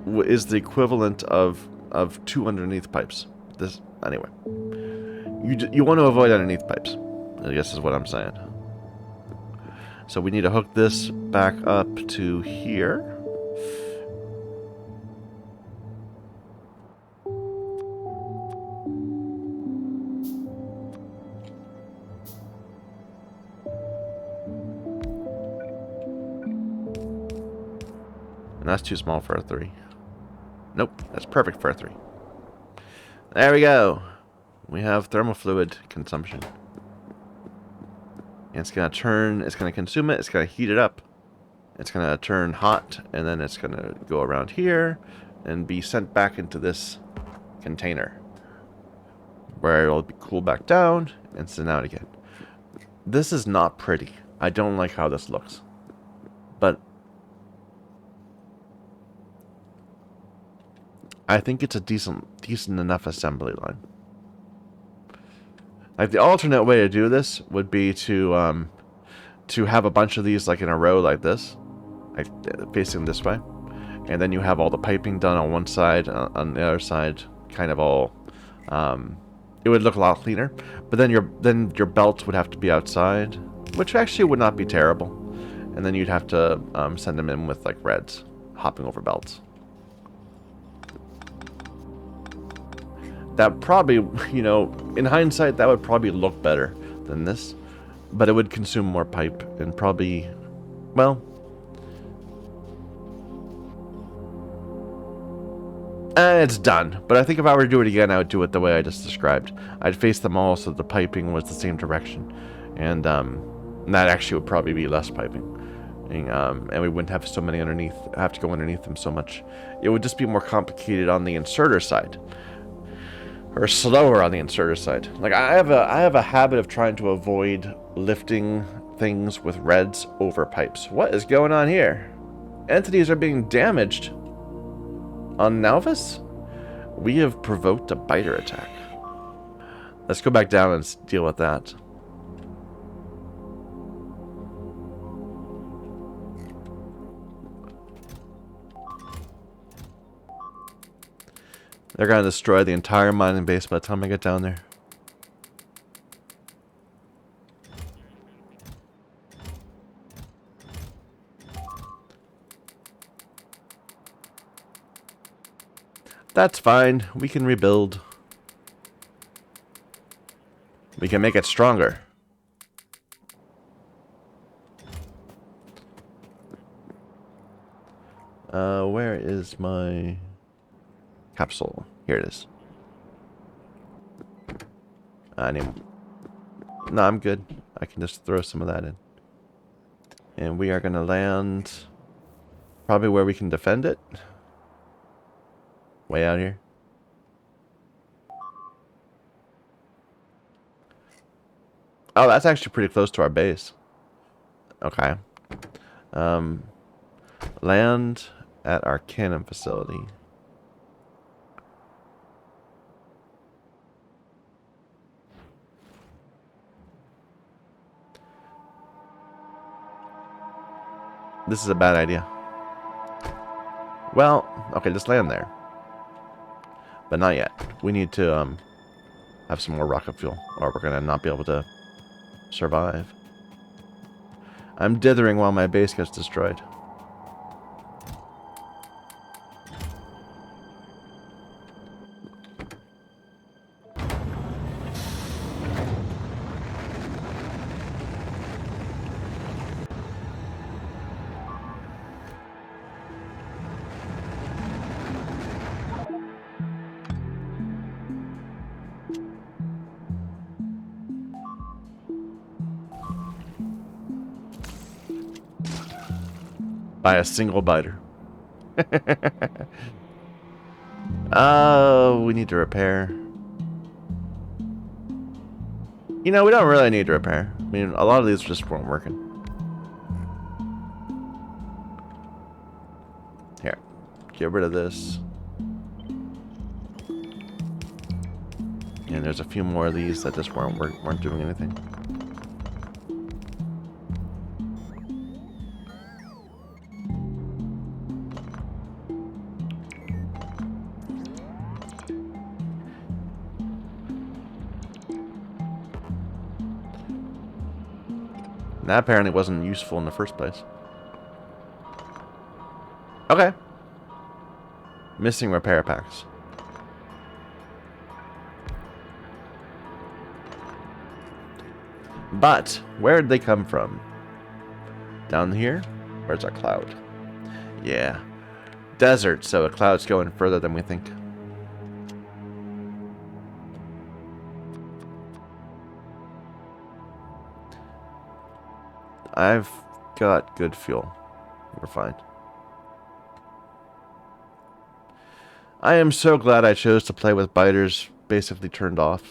is the equivalent of 2 underneath pipes. This anyway. You want to avoid underneath pipes, I guess is what I'm saying. So we need to hook this back up to here. And that's too small for a 3. Nope, that's perfect for a 3. There we go. We have thermofluid consumption. And it's going to turn, it's going to consume it, it's going to heat it up. It's going to turn hot, and then it's going to go around here and be sent back into this container, where it'll be cooled back down and sent out again. This is not pretty. I don't like how this looks. But I think it's a decent enough assembly line. Like, the alternate way to do this would be to have a bunch of these like in a row like this, like facing this way, and then you have all the piping done on one side, on the other side, kind of all. It would look a lot cleaner, but then your belts would have to be outside, which actually would not be terrible, and then you'd have to send them in with like reds, hopping over belts. That probably, you know, in hindsight, that would probably look better than this, but it would consume more pipe and probably, well, it's done. But I think if I were to do it again, I would do it the way I just described. I'd face them all so the piping was the same direction, and that actually would probably be less piping, and we wouldn't have so many underneath, have to go underneath them so much. It would just be more complicated on the inserter side. Or slower on the inserter side. Like, I have a habit of trying to avoid lifting things with reds over pipes. What is going on here? Entities are being damaged. On Nalvis? We have provoked a biter attack. Let's go back down and deal with that. They're going to destroy the entire mining base by the time I get down there. That's fine. We can rebuild. We can make it stronger. Where is my capsule? Here it is. I need... No, I'm good. I can just throw some of that in. And we are going to land probably where we can defend it. Way out here. Oh, that's actually pretty close to our base. Okay. Land at our cannon facility. This is a bad idea. Well, okay, just land there. But not yet. We need to have some more rocket fuel, or we're going to not be able to survive. I'm dithering while my base gets destroyed. By a single biter. Oh, we need to repair. You know, we don't really need to repair. I mean, a lot of these just weren't working. Here, get rid of this. And there's a few more of these that just weren't doing anything. That apparently wasn't useful in the first place. Okay. Missing repair packs. But, where did they come from? Down here? Where's our cloud? Yeah. Desert, so a cloud's going further than we think. I've got good fuel. We're fine. I am so glad I chose to play with biters basically turned off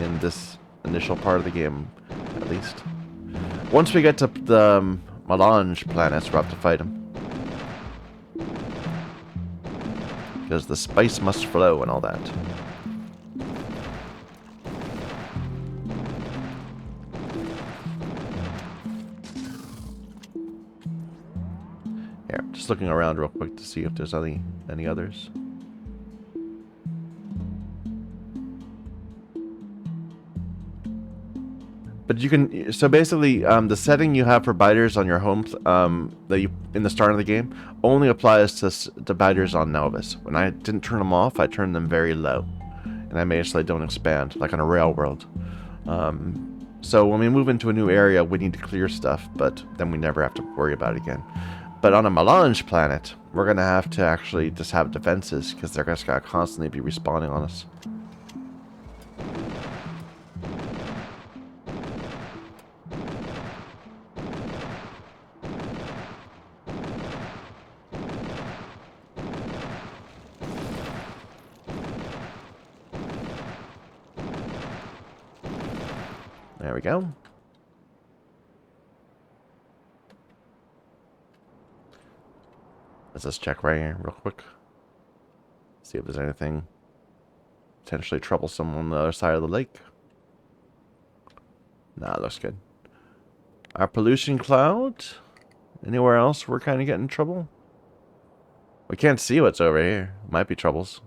in this initial part of the game, at least. Once we get to the melange planets, we'll have to fight them. Because the spice must flow and all that. Here, just looking around real quick to see if there's any others. But you can, so basically, the setting you have for biters on your home, that you in the start of the game, only applies to biters on Novus. When I didn't turn them off, I turned them very low, and I made it so they don't expand, like on a rail world. So when we move into a new area, we need to clear stuff, but then we never have to worry about it again. But on a melange planet, we're gonna have to actually just have defenses, because they're just gonna constantly be respawning on us. There we go. Let's just check right here real quick. See if there's anything potentially troublesome on the other side of the lake. Nah, it looks good. Our pollution cloud. Anywhere else we're kind of getting in trouble? We can't see what's over here. Might be troubles.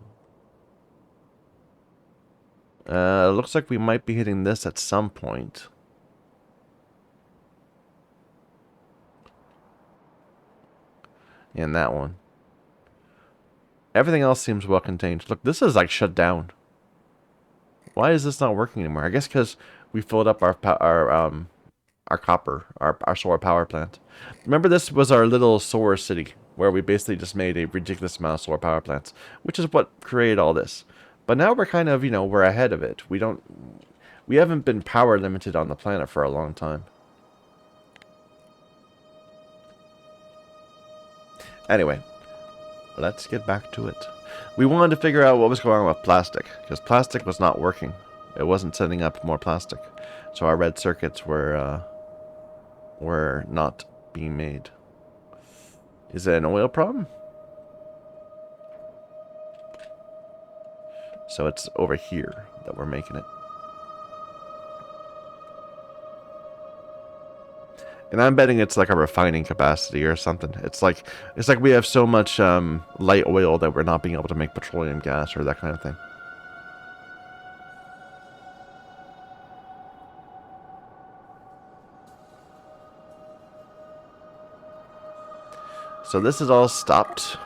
Looks like we might be hitting this at some point. And that one. Everything else seems well contained. Look, this is like shut down. Why is this not working anymore? I guess because we filled up our copper, our solar power plant. Remember, this was our little solar city where we basically just made a ridiculous amount of solar power plants, which is what created all this. But now we're kind of, we're ahead of it. We haven't been power limited on the planet for a long time. Anyway, let's get back to it. We wanted to figure out what was going on with plastic, because plastic was not working. It wasn't sending up more plastic. So our red circuits were not being made. Is it an oil problem? So it's over here that we're making it. And I'm betting it's like a refining capacity or something. It's like we have so much light oil that we're not being able to make petroleum gas or that kind of thing. So this is all stopped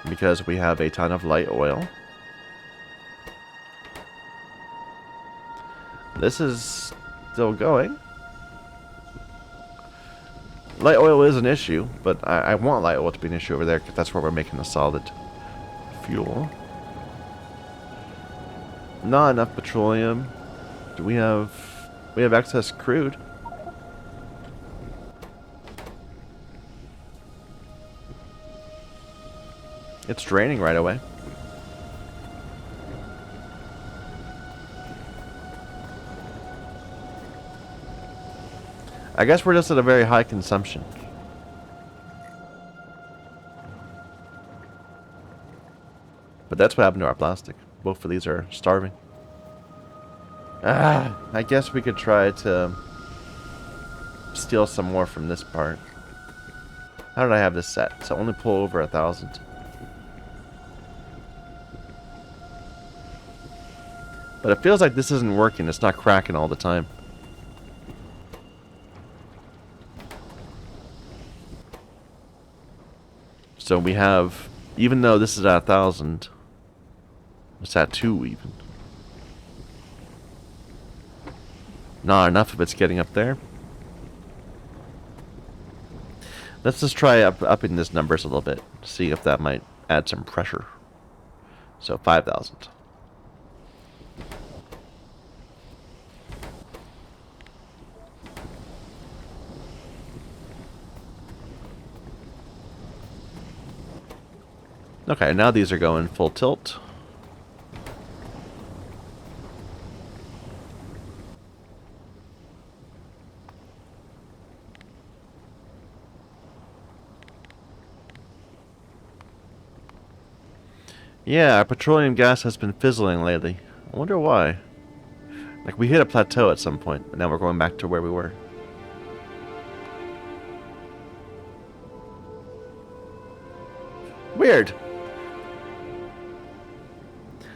because we have a ton of light oil. This is still going. Light oil is an issue, but I want light oil to be an issue over there because that's where we're making the solid fuel. Not enough petroleum. Do we have excess crude? It's draining right away. I guess we're just at a very high consumption. But that's what happened to our plastic. Both of these are starving. I guess we could try to steal some more from this part. How did I have this set? So only pull over 1,000. But it feels like this isn't working. It's not cracking all the time. So we have, even though this is at 1,000, it's at 2 even. Not enough of it's getting up there. Let's just try upping this numbers a little bit. See if that might add some pressure. So 5,000. Okay, now these are going full tilt. Yeah, our petroleum gas has been fizzling lately. I wonder why. Like, we hit a plateau at some point, but now we're going back to where we were. Weird.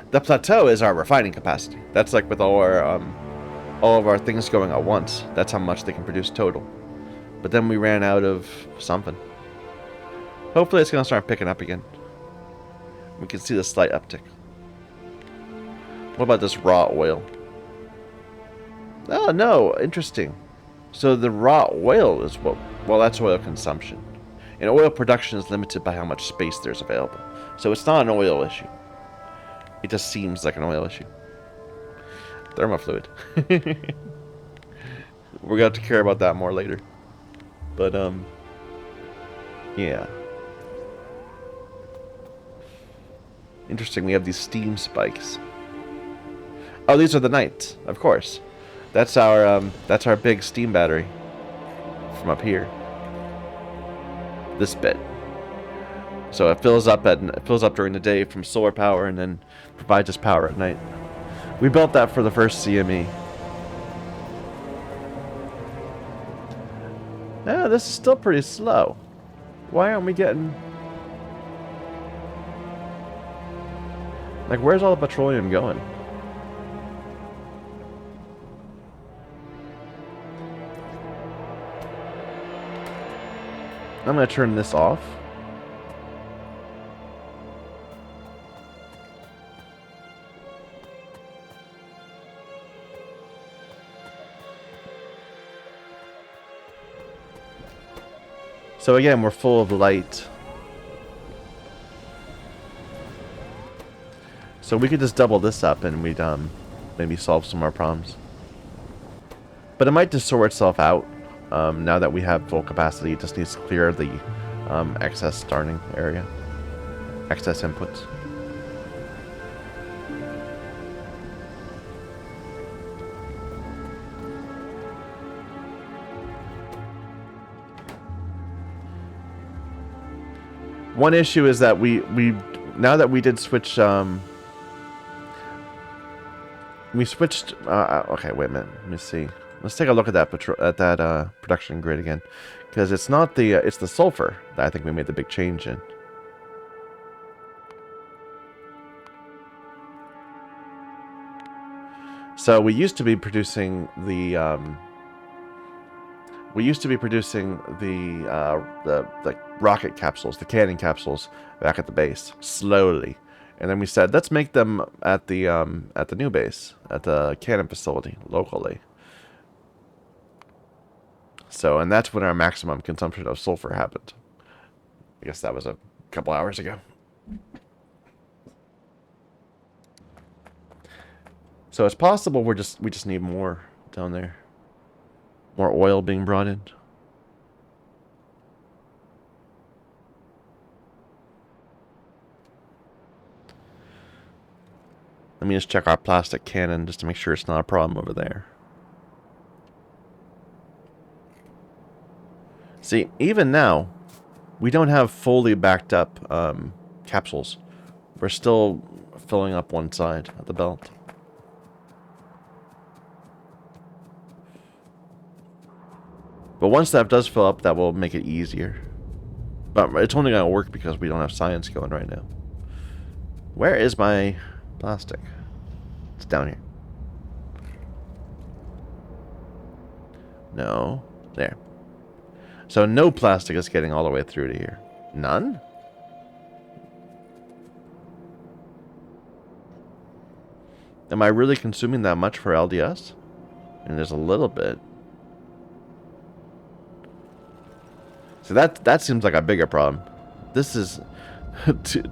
The plateau is our refining capacity. That's like with all of our things going at once. That's how much they can produce total. But then we ran out of something. Hopefully it's going to start picking up again. We can see the slight uptick. What about this raw oil? Oh, no. Interesting. So the raw oil is what... Well, that's oil consumption. And oil production is limited by how much space there's available. So it's not an oil issue. It just seems like an oil issue. Thermofluid. We're going to have to care about that more later. But, yeah. Interesting, we have these steam spikes. Oh, these are the nights, of course. That's our big steam battery from up here. This bit. So it fills up during the day from solar power and then provides us power at night. We built that for the first CME. Yeah, this is still pretty slow. Why aren't we getting... Like, where's all the petroleum going? I'm going to turn this off. So again, we're full of light. So we could just double this up and we'd maybe solve some more problems. But it might just sort itself out. Now that we have full capacity, it just needs to clear the excess starting area. Excess inputs. One issue is that we now that we did switch we switched okay, wait a minute, let me see. Let's take a look at that production grid again, because it's not the it's the sulfur that I think we made the big change in. So we used to be producing the the rocket capsules, the cannon capsules back at the base slowly, and then we said let's make them at the new base, at the cannon facility locally. So, and that's when our maximum consumption of sulfur happened. I guess that was a couple hours ago. So it's possible we just need more down there. More oil being brought in. Let me just check our plastic cannon just to make sure it's not a problem over there. See, even now, we don't have fully backed up capsules. We're still filling up one side of the belt. But once that does fill up, that will make it easier. But it's only going to work because we don't have science going right now. Where is my plastic? It's down here. No. There. So no plastic is getting all the way through to here. None? Am I really consuming that much for LDS? And there's a little bit. So that seems like a bigger problem. This is...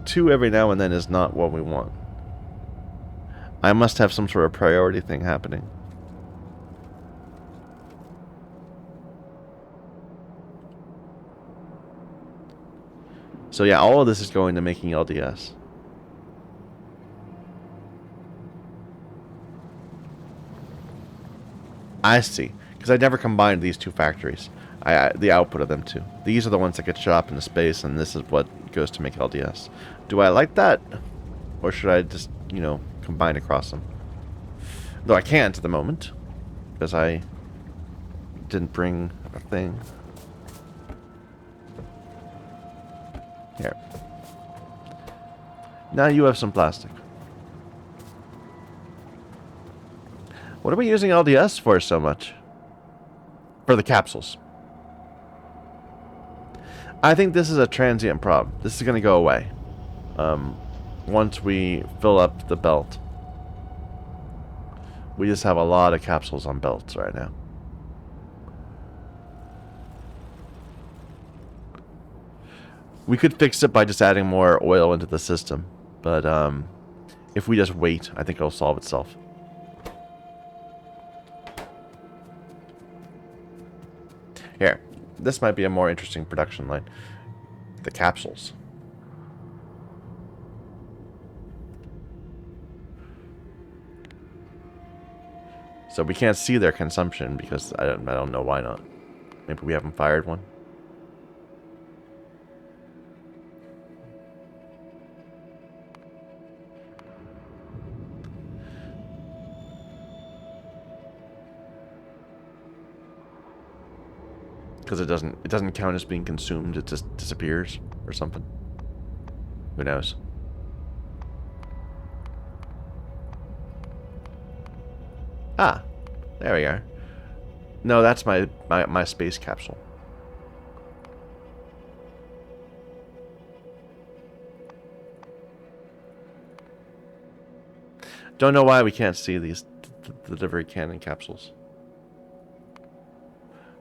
two every now and then is not what we want. I must have some sort of priority thing happening. So yeah, all of this is going to making LDS. I see. Because I never combined these two factories. The output of them two. These are the ones that get shot up into space, and this is what goes to make LDS. Do I like that? Or should I just, you know, combine across them? Though I can't at the moment. Because I didn't bring a thing. Here. Now you have some plastic. What are we using LDS for so much? For the capsules. I think this is a transient problem. This is going to go away. Once we fill up the belt. We just have a lot of capsules on belts right now. We could fix it by just adding more oil into the system. But if we just wait, I think it'll solve itself. Here, this might be a more interesting production line. The capsules. So we can't see their consumption because I don't know why not. Maybe we haven't fired one. Because it doesn't count as being consumed, it just disappears or something. Who knows? Ah, there we are. No, that's my space capsule. Don't know why we can't see these delivery cannon capsules.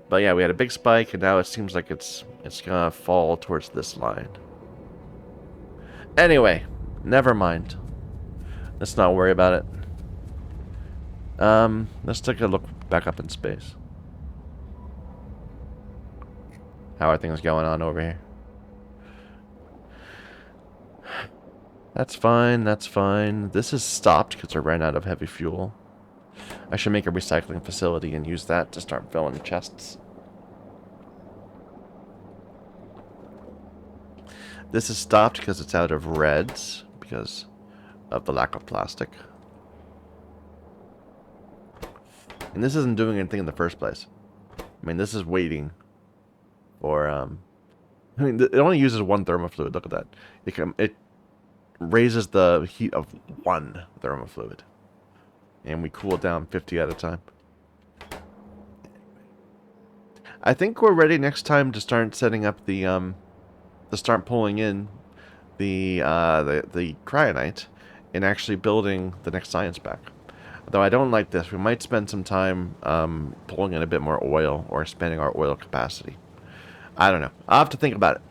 But yeah, we had a big spike, and now it seems like it's gonna fall towards this line. Anyway, never mind. Let's not worry about it. Let's take a look back up in space. How are things going on over here? That's fine, that's fine. This is stopped because I ran out of heavy fuel. I should make a recycling facility and use that to start filling chests. This is stopped because it's out of reds because of the lack of plastic. And this isn't doing anything in the first place. I mean, this is waiting for, I mean, it only uses one thermofluid. Look at that. It raises the heat of one thermofluid. And we cool it down 50 at a time. I think we're ready next time to start setting up the, to start pulling in the cryonite and actually building the next science pack. Though I don't like this. We might spend some time pulling in a bit more oil or expanding our oil capacity. I don't know. I'll have to think about it.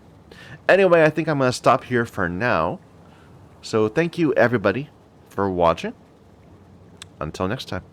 Anyway, I think I'm going to stop here for now. So thank you, everybody, for watching. Until next time.